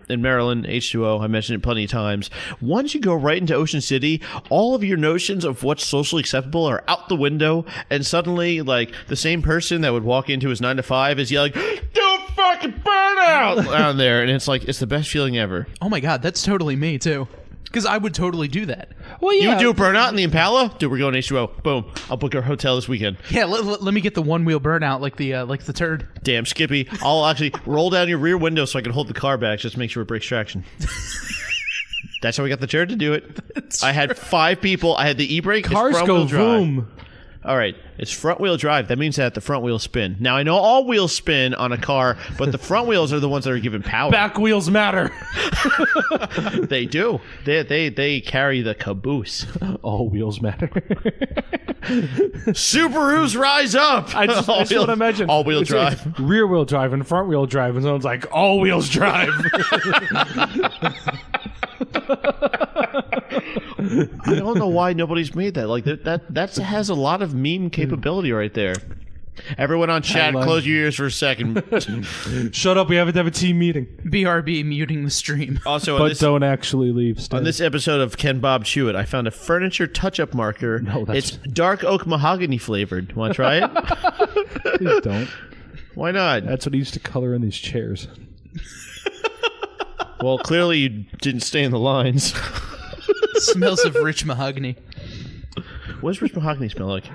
in Maryland, H2O. I mentioned it plenty of times. Once you go right into Ocean City, all of your notions of what's socially acceptable are out the window, and suddenly, like the same person that would walk into his 9 to 5 is yelling, "Don't fucking burn out!" down there, and it's like it's the best feeling ever. Oh my god, that's totally me too. Because I would totally do that. Well, yeah. You do a burnout in the Impala? Dude, we're going H2O. Boom. I'll book our hotel this weekend. Yeah, let me get the one wheel burnout like the turd. Damn, Skippy. I'll actually roll down your rear window so I can hold the car back just to make sure it breaks traction. That's how we got the turd to do it. I had 5 people. I had the e-brake. Cars go boom. All right, it's front-wheel drive. That means that the front wheels spin. Now, I know all wheels spin on a car, but the front wheels are the ones that are given power. Back wheels matter. They do. They carry the caboose. All wheels matter. Subarus rise up. I just want to imagine. All-wheel drive. Like rear-wheel drive and front-wheel drive, and someone's like, all wheels drive. I don't know why nobody's made that. Like that has a lot of meme capability right there. Everyone on chat, close your ears for a second. Shut up, we have to have a team meeting. BRB muting the stream. Also, but don't actually leave. Stay. On this episode of Ken Bob Chew It, I found a furniture touch-up marker. No, it's dark oak mahogany flavored. Want to try it? Please don't. Why not? That's what he used to color in these chairs. Well, clearly you didn't stay in the lines. Smells of rich mahogany. What does rich mahogany smell like?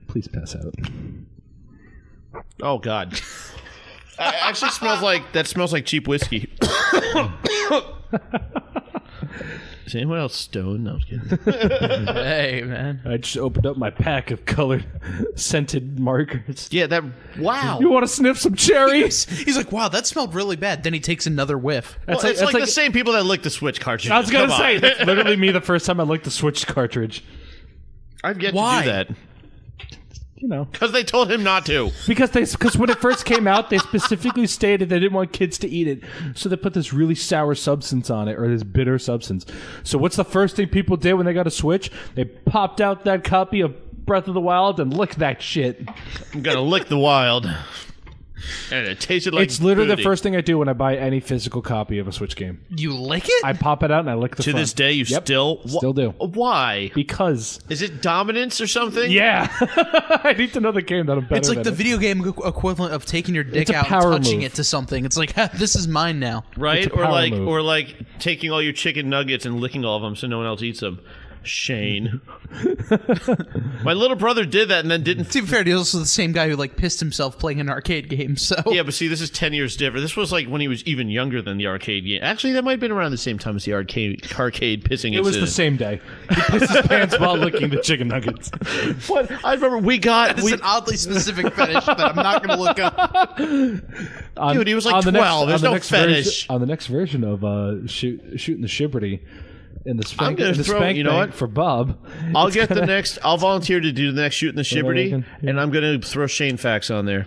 Please pass out. Oh God! Actually, smells like cheap whiskey. Is anyone else stoned? No, I was kidding. Hey, man! I just opened up my pack of colored, scented markers. Yeah, that. Wow! You want to sniff some cherries? He's like, wow, that smelled really bad. Then he takes another whiff. Well, it's like the same people that lick the Switch cartridge. I was gonna say that's literally me the first time I licked the Switch cartridge. I've yet to do that. You know, because they told him not to. Because when it first came out, they specifically stated they didn't want kids to eat it, so they put this really sour substance on it, or this bitter substance. So what's the first thing people did when they got a Switch? They popped out that copy of Breath of the Wild and licked that shit. I'm gonna lick the wild. And it tasted like it's literally booty. The first thing I do when I buy any physical copy of a Switch game. You lick it? I pop it out and I lick the To front. this day, you still do. Why? Because is it dominance or something? Yeah, I need to know the game that I'm better. It's like at the it. video game equivalent of taking your dick out and touching it to something. It's like, this is mine now, right? Or like taking all your chicken nuggets and licking all of them so no one else eats them. Shane. My little brother did that and then didn't. To be fair, he's also the same guy who like pissed himself playing an arcade game. So yeah, but see, this is 10 years different. This was like when he was even younger than the arcade game. Actually, that might have been around the same time as the arcade pissing. It was the same day. He pissed his pants while licking the chicken nuggets. What? I remember it's an oddly specific fetish that I'm not going to look up. Dude, he was like 12. There's no fetish. On the next version of Shootin the Shibberty. In the spank, I'm gonna throw, you know what? For Bob. I'll volunteer to do the next Shootin the Shibberty, and I'm gonna throw Shane facts on there.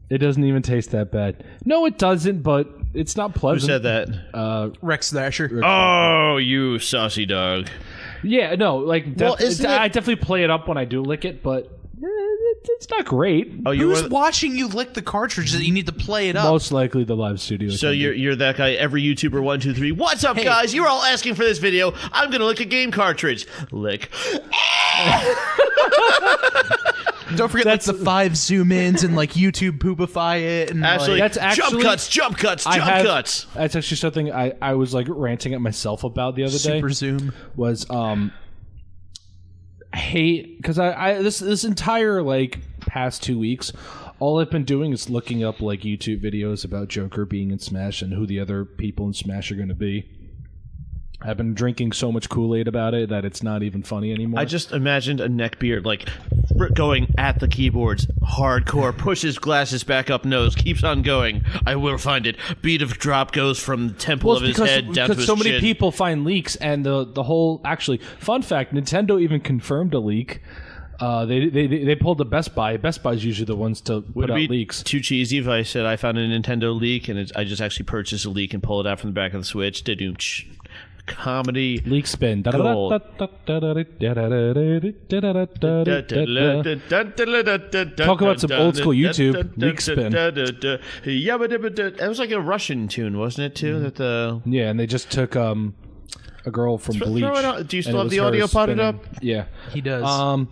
It doesn't even taste that bad. No, it doesn't, but it's not pleasant. Who said that? Rex Thrasher. Oh, you saucy dog. Yeah, no, like I definitely play it up when I do lick it, but it's not great. Oh, who's watching you lick the cartridge that you need to play it up? Most likely the live studio. So you're that guy. Every YouTuber 1, 2, 3. What's up, guys? You're all asking for this video. I'm gonna lick a game cartridge. Lick. Don't forget that's the 5 zoom ins and like YouTube poopify it and actually, like, that's actually jump cuts. That's actually something I was like ranting at myself about the other day. Super zoom was hate because I this entire like past 2 weeks, all I've been doing is looking up like YouTube videos about Joker being in Smash and who the other people in Smash are going to be. I've been drinking so much Kool-Aid about it that it's not even funny anymore. I just imagined a neckbeard like going at the keyboards, hardcore, pushes glasses back up nose, keeps on going. I will find it. Beat of drop goes from the temple of his head down to his so many chin. people find leaks, and the whole actually fun fact: Nintendo even confirmed a leak. They pulled the Best Buy. Best Buy's usually the ones to put out leaks. Too cheesy if I said I found a Nintendo leak and I just actually purchased a leak and pull it out from the back of the Switch. Comedy leak spin. Talk about some old school YouTube leak spin. Yeah, but it was like a Russian tune, wasn't it? Too yeah, and they just took a girl from Bleach. Do you still have the audio potted up? Yeah, he does.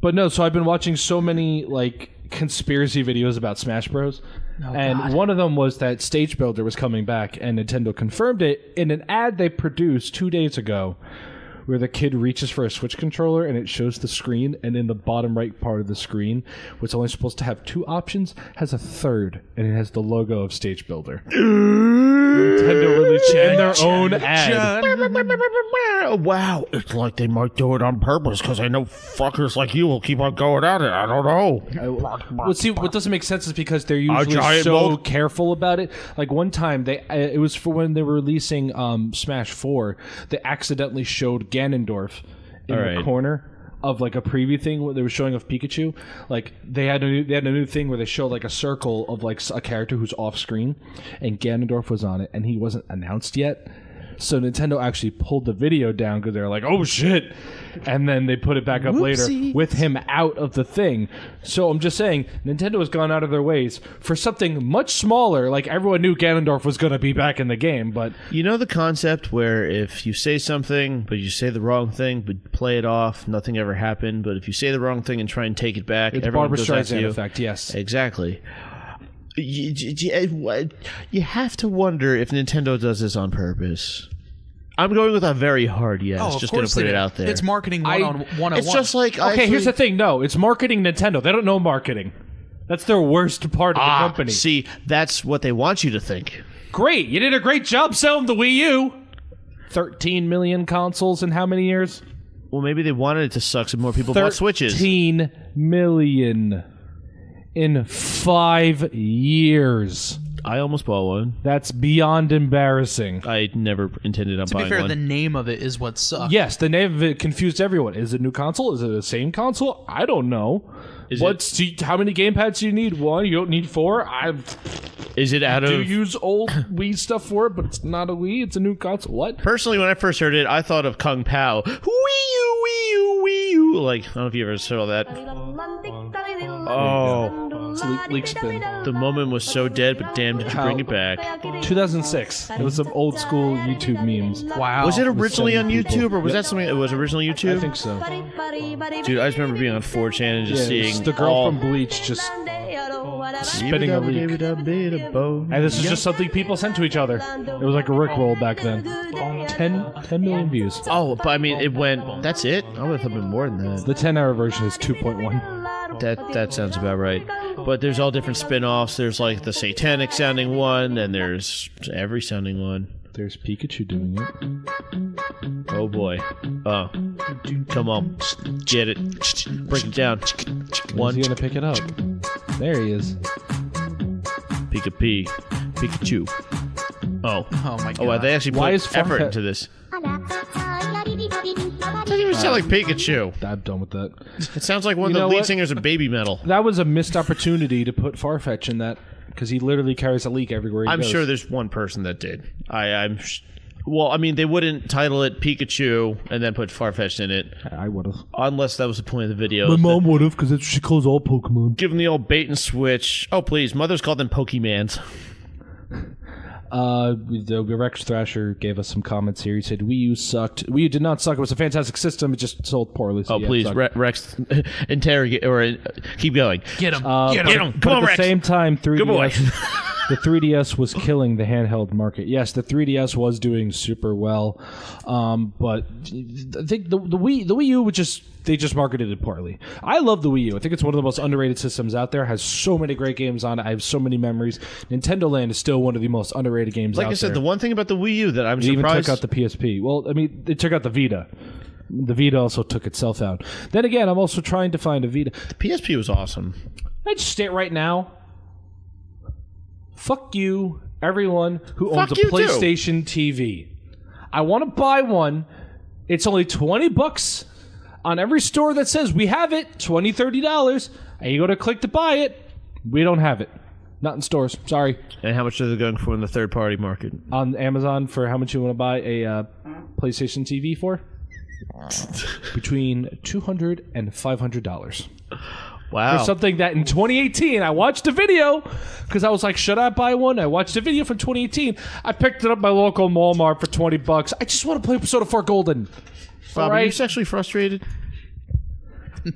But no. So I've been watching so many like conspiracy videos about Smash Bros. And one of them was that Stage Builder was coming back, and Nintendo confirmed it in an ad they produced 2 days ago, where the kid reaches for a Switch controller and it shows the screen, and in the bottom right part of the screen, what's only supposed to have 2 options, has a third, and it has the logo of Stage Builder. Nintendo released, and they're our own ad. Wow, it's like they might do it on purpose because I know fuckers like you will keep on going at it. I don't know. Well, see, what doesn't make sense is because they're usually so careful about it. Like one time, it was for when they were releasing Smash 4, they accidentally showed Ganondorf in the corner of like a preview thing where they were showing of Pikachu. Like they had a new thing where they showed like a circle of like a character who's off screen, and Ganondorf was on it, and he wasn't announced yet. So Nintendo actually pulled the video down because they're like, oh shit, and then they put it back up later with him out of the thing. So I'm just saying, Nintendo has gone out of their ways for something much smaller. Like everyone knew Ganondorf was going to be back in the game, but you know the concept where if you say something but you say the wrong thing but play it off, nothing ever happened. But if you say the wrong thing and try and take it back, it's everyone Barbra goes after you. Streisand effect. Yes, exactly. You have to wonder if Nintendo does this on purpose. I'm going with a very hard yes. Oh, just going to put it out there. It's marketing 101. It's just like here's the thing. No, it's marketing Nintendo. They don't know marketing. That's their worst part of the company. See, that's what they want you to think. Great, you did a great job selling the Wii U. 13 million consoles in how many years? Well, maybe they wanted it to suck so more people bought Switches. 13 million in 5 years. I almost bought one. That's beyond embarrassing. I never intended on buying one. To be fair, the name of it is what sucks. Yes, the name of it confused everyone. Is it a new console? Is it the same console? I don't know. How many gamepads do you need? One? You don't need 4? Is it out of... Do use old Wii stuff for it, but it's not a Wii. It's a new console. What? Personally, when I first heard it, I thought of Kung Pao. Wii U, Wii U, Wii U. Like, I don't know if you ever saw that. Oh. It's leak spin. The moment was so dead, but damn, did you bring it back. 2006. It was some old school YouTube memes. Wow. Was it originally on YouTube, or was that something that was originally YouTube? I think so. Dude, I just remember being on 4chan and just seeing the girl from Bleach just spinning a leak. And this is just something people sent to each other. It was like a Rickroll back then. 10 million views. Oh, but I mean, it went... That's it? I would have thought it been more than that. The 10-hour version is 2.1. That sounds about right. But there's all different spin-offs. There's like the satanic sounding one, and there's every sounding one. There's Pikachu doing it. Oh boy. Oh. Come on. Get it. Break it down. One. He's gonna pick it up. There he is. Pika-Pee. Pikachu. Oh. Oh my god. Oh, they actually put effort into this. It doesn't even sound like Pikachu. I'm done with that. It sounds like one of the lead singers of Baby Metal. That was a missed opportunity to put Farfetch in that, because he literally carries a leak everywhere he goes. I'm sure there's one person that did. Well, I mean, they wouldn't title it Pikachu and then put Farfetch in it. I would have. Unless that was the point of the video. My mom would have, because that's what she calls all Pokemon. Give them the old bait and switch. Oh, please. Mothers called them Pokemans. The Rex Thrasher gave us some comments here. He said, Wii U sucked. Wii U did not suck. It was a fantastic system. It just sold poorly. So please, Rex, interrogate, or keep going. Get him. Get him. Come on, Rex. At the same time, 3DS... Good boy. The 3DS was killing the handheld market. Yes, the 3DS was doing super well, but I think the Wii U they just marketed it poorly. I love the Wii U. I think it's one of the most underrated systems out there. It has so many great games on it. I have so many memories. Nintendo Land is still one of the most underrated games out there. Like I said, the one thing about the Wii U that I'm surprised... They even took out the PSP. Well, I mean, they took out the Vita. The Vita also took itself out. Then again, I'm also trying to find a Vita. The PSP was awesome. I just state right now, fuck you, everyone who owns a PlayStation TV. I want to buy one. It's only $20 on every store that says we have it, $20, $30, and you go to click to buy it. We don't have it. Not in stores. Sorry. And how much are they going for in the third-party market? On Amazon, for how much you want to buy a PlayStation TV for? Between $200 and $500. Wow. For something that in 2018, I watched a video because I was like, should I buy one? I watched a video from 2018. I picked it up at my local Walmart for $20. I just want to play Persona 4 Golden. Bob, are you sexually frustrated?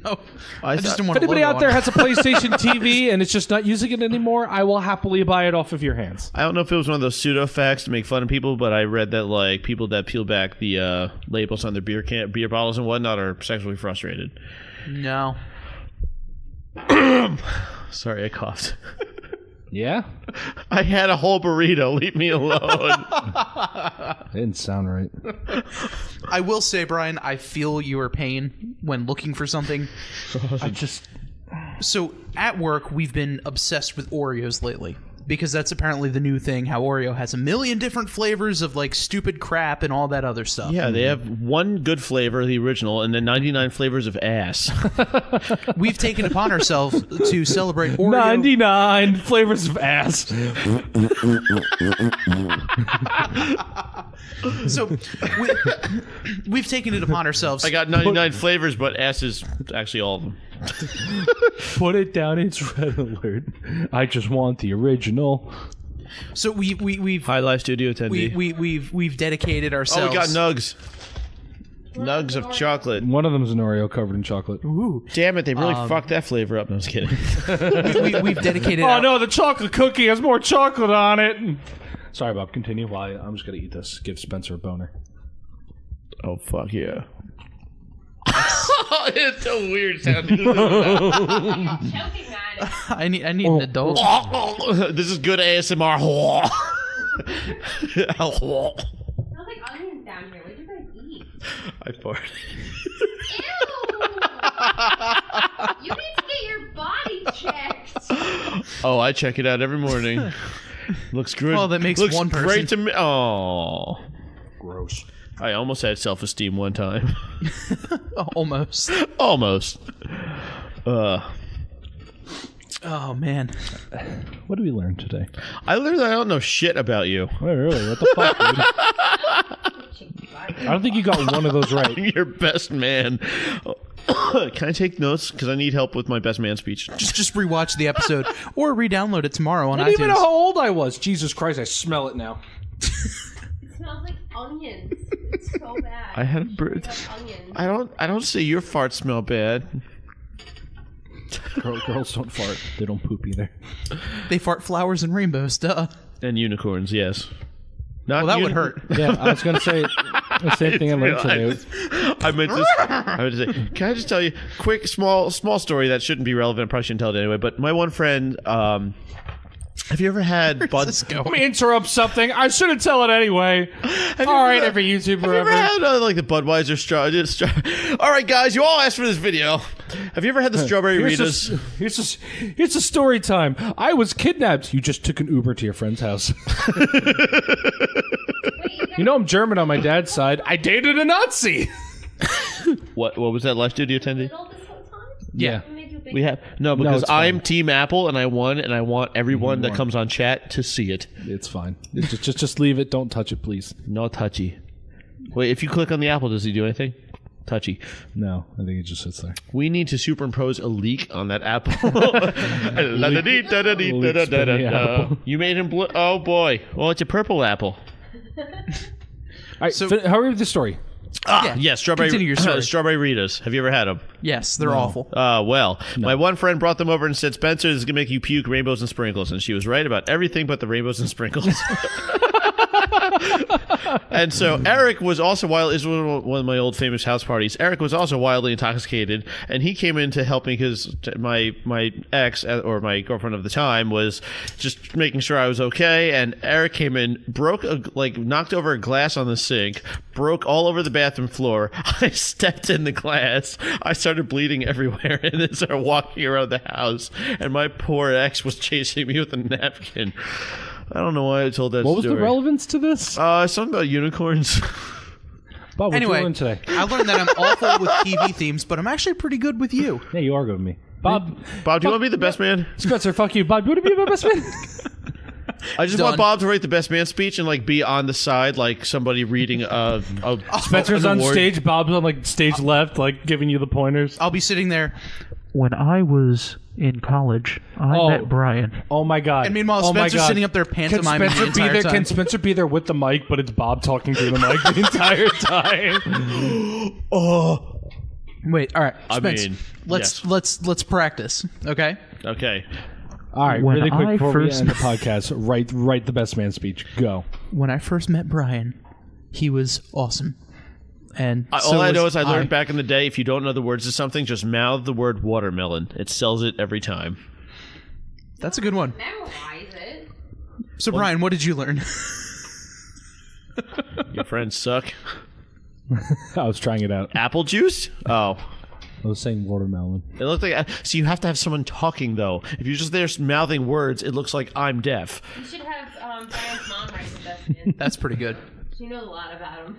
No. I just didn't want if anybody out there has a PlayStation TV and it's just not using it anymore, I will happily buy it off of your hands. I don't know if it was one of those pseudo facts to make fun of people, but I read that like people that peel back the labels on their beer bottles and whatnot are sexually frustrated. No. Sorry, I coughed. Yeah? I had a whole burrito. Leave me alone. That didn't sound right. I will say, Brian, I feel your pain when looking for something. So at work, we've been obsessed with Oreos lately. Because that's apparently the new thing, how Oreo has a million different flavors of, like, stupid crap and all that other stuff. Yeah, they have one good flavor, the original, and then 99 flavors of ass. We've taken upon ourselves to celebrate Oreo. 99 flavors of ass. So we've taken it upon ourselves. I got 99 flavors, but ass is actually all of them. Put it down, it's red alert. I just want the original. So we've High Life Studio attendee. We've dedicated ourselves. Oh, we got nugs. Nugs of chocolate. One of them is an Oreo covered in chocolate. Ooh. Damn it, they really fucked that flavor up. No, I was kidding. We've dedicated. Oh no, the chocolate cookie has more chocolate on it. Sorry, Bob. Continue. While I'm just gonna eat this. Give Spencer a boner. Oh fuck yeah! It's so weird sounding. I need an adult. This is good ASMR. Smells like onions down here. What did you guys eat? I farted. Ew! You need to get your body checked. Oh, I check it out every morning. Looks good. Well, that makes Looks one person. great to me. Oh, Gross. I almost had self-esteem one time. Almost. Almost. Oh man. What did we learn today? I learned that I don't know shit about you. Oh, really? What the fuck, dude? I don't think you got one of those right. I'm your best man. Can I take notes? Because I need help with my best man speech. Just rewatch the episode or re-download it tomorrow on I don't iTunes. even know how old I was. Jesus Christ, I smell it now. It smells like onions. It's so bad. I had a bird. Onions. I don't say your farts smell bad. Girls don't fart. They don't poop either. They fart flowers and rainbows, duh. And unicorns, yes. Not Well, that would hurt. Yeah, I was going to say the same thing I learned today. I meant to say, can I just tell you, quick, small story that shouldn't be relevant. I probably shouldn't tell it anyway. But my one friend, have you ever had Bud? Let me interrupt something. I shouldn't tell it anyway. All right, every YouTuber Have you ever had like the Budweiser straw? All right, guys, you all asked for this video. Have you ever had the strawberry Ritas? Here's a story time. I was kidnapped. You just took an Uber to your friend's house. You know I'm German on my dad's side. I dated a Nazi. What was that Life Studio attendee? All this whole time? Yeah. We have because it's I'm fine. Team Apple and I won, and I want everyone that comes on chat to see it. It's fine. Just leave it. Don't touch it, please. No touchy. Wait, if you click on the apple, does he do anything? Touchy. No, I think it just sits there. We need to superimpose a leak on that apple. You made him blue. Oh boy. Well, it's a purple apple. All right, so how are we with the story? Yeah, strawberry. Continue your story. Strawberry Ritas. Have you ever had them? Yes, they're awful. My one friend brought them over and said, "Spencer, this is gonna make you puke rainbows and sprinkles," and she was right about everything but the rainbows and sprinkles. And so Eric was also one of my old famous house parties. Eric was also wildly intoxicated, and he came in to help me because my ex, or my girlfriend of the time, was just making sure I was okay. And Eric came in, knocked over a glass on the sink, broke all over the bathroom floor. I stepped in the glass. I started bleeding everywhere, and then started walking around the house. And my poor ex was chasing me with a napkin. I don't know why I told that story. What was the relevance to this? Something about unicorns. Bob, what Anyway, you learn today? I learned that I'm awful with TV themes, but I'm actually pretty good with you. Yeah, you are good with me. Bob, do you want to be the best man? Spencer, fuck you. Bob, do you want to be my best man? I just want Bob to write the best man speech and be on the side like somebody reading a Spencer's an on award. stage. Bob's on stage left, giving you the pointers. I'll be sitting there. When I was in college, I met Brian. Oh my god! And meanwhile, Spencer's sitting up there pantomiming the entire time. Can Spencer be there with the mic, but it's Bob talking through the mic the entire time? Wait, all right, I Spence, mean, let's practice, okay? Okay. All right, When really quick I before first- we end the podcast, write the best man speech. Go. When I first met Brian, he was awesome. And All I know is I learned back in the day, if you don't know the words of something, just mouth the word watermelon. It sells it every time. That's a good one. Memorize So, Brian, what did you learn? Your friends suck. I was trying it out. Apple juice? Oh. I was saying watermelon. It looked like... So you have to have someone talking, though. If you're just there mouthing words, it looks like I'm deaf. You should have Brian's mom write the best in. That's pretty good. She knows a lot about him.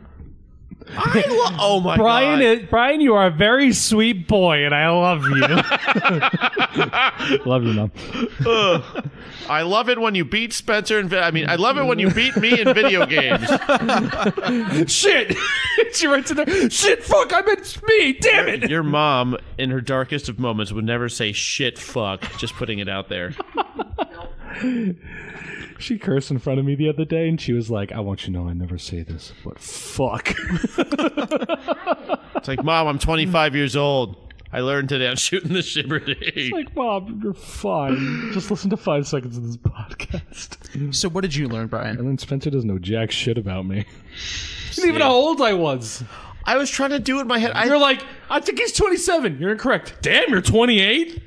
Oh my God. Brian, you are a very sweet boy, and I love you. Love you, Mom. I love it when you beat Spencer I love it when you beat me in video games. Shit! She writes in there, shit, fuck, I meant me, damn it! Your mom, in her darkest of moments, would never say shit, fuck. Just putting it out there. She cursed in front of me the other day, and she was like, I want you to know I never say this, but fuck. It's like, Mom, I'm 25 years old. I learned today on Shootin the Shibberty. It's like, Mom, you're fine. Just listen to 5 seconds of this podcast. So what did you learn, Brian? And then Spencer doesn't know jack shit about me. He didn't even know how old I was. I was trying to do it in my head. You're like, I think he's 27. You're incorrect. Damn, you're 28?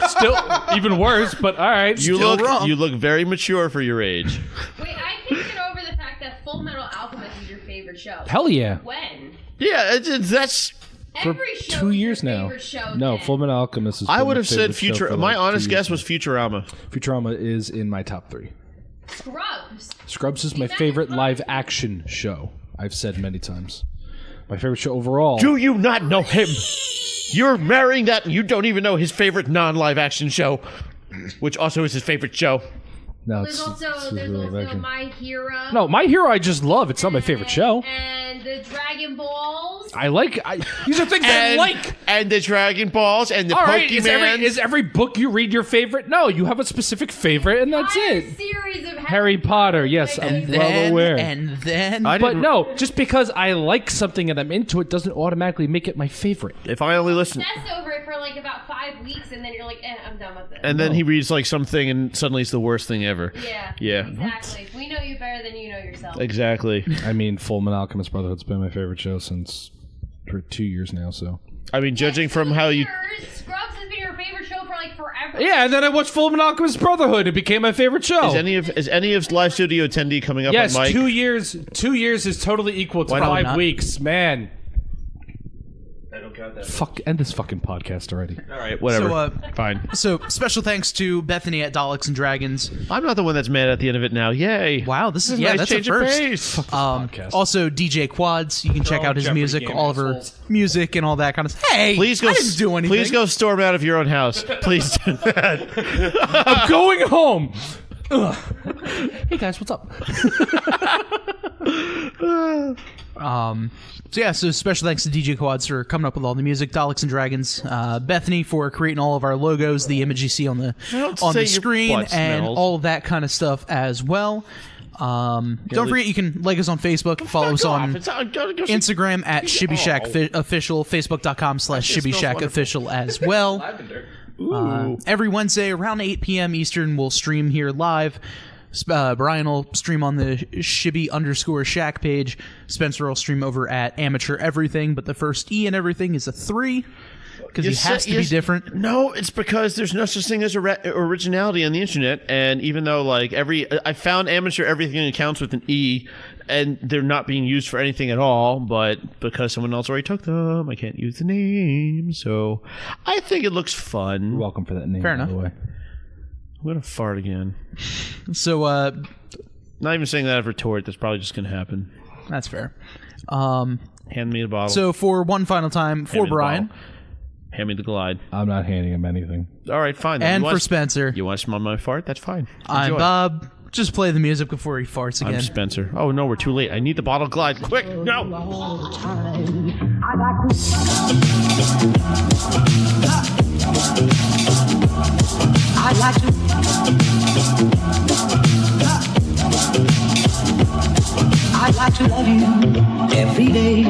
Still, even worse, but all right. You look very mature for your age. Wait, I can't get over the fact that Full Metal Alchemist is your favorite show. Hell yeah. When? Yeah, that's... Every show 2 is years your now. favorite show. No, Full Metal Alchemist is. I would have said Future. My honest guess was Futurama. Futurama is in my top 3. Scrubs. Scrubs is my favorite live action show. I've said many times. My favorite show overall. Do you not know him? You're marrying that and you don't even know his favorite non-live action show, which also is his favorite show. No, There's also My Hero. No, My Hero I just love. It's not my favorite show. And the Dragon Balls. These are things I like. And the Dragon Balls and the Pokemon. Is every book you read your favorite? No, you have a specific favorite, and that's it. Series of Harry Potter, yes, I'm well aware. And then... But no, just because I like something and I'm into it doesn't automatically make it my favorite. If I only listen... Obsessed over it for like about 5 weeks, and then you're like, I'm done with it. And then he reads like something and suddenly it's the worst thing ever. Yeah. Exactly. We know you better than you know yourself. Exactly. I mean, Full Metal Alchemist Brotherhood's been my favorite show for 2 years now, so... I mean, judging from how you... Scrubs has been your favorite show for like forever. Yeah, and then I watched Full Metal Alchemist Brotherhood. It became my favorurt show. Is any of live studio attendee coming up on Mike? Yes, 2 years. 2 years is totally equal to 5 weeks, man. I don't count that. Fuck, end this fucking podcast already. All right, whatever. So, fine. So, special thanks to Bethany at Daleks and Dragons. I'm not the one that's mad at the end of it now. Yay. Wow, this is nice that's change a first. Of pace. Also, DJ Quads. You can check out his music, all of her music and all that kind of stuff. Hey, please go, I didn't do anything. Please go storm out of your own house. Please do that. I'm going home. Hey guys, what's up? So special thanks to DJ Quads for coming up with all the music, Daleks and Dragons, Bethany for creating all of our logos, the image you see on the screen, and all of that kind of stuff as well. Don't forget you can like us on Facebook, follow us on Instagram at Shibby Shack Official, Facebook.com/Shibby Shack Official as well. Every Wednesday around 8 p.m. Eastern, we'll stream here live. Brian will stream on the Shibby_Shack page. Spencer will stream over at Amateur Everything, but the first E in everything is a 3 because he has to be different. No, it's because there's no such thing as originality on the internet, and even though like I found Amateur Everything accounts with an E, and they're not being used for anything at all, but because someone else already took them, I can't use the name. So I think it looks fun. You're welcome for that name. Fair enough. By the way. I'm gonna fart again. So, not even saying that as a retort. That's probably just gonna happen. That's fair. Hand me the bottle. So, for one final time, for Brian. Hand me the Glide. I'm not handing him anything. All right, fine. And for Spencer. You want to smell my fart? That's fine. I'm Bob. Just play the music before he farts again. I'm Spencer. Oh, no, we're too late. I need the bottle of Glide. Quick, no! I'd like to love you every day.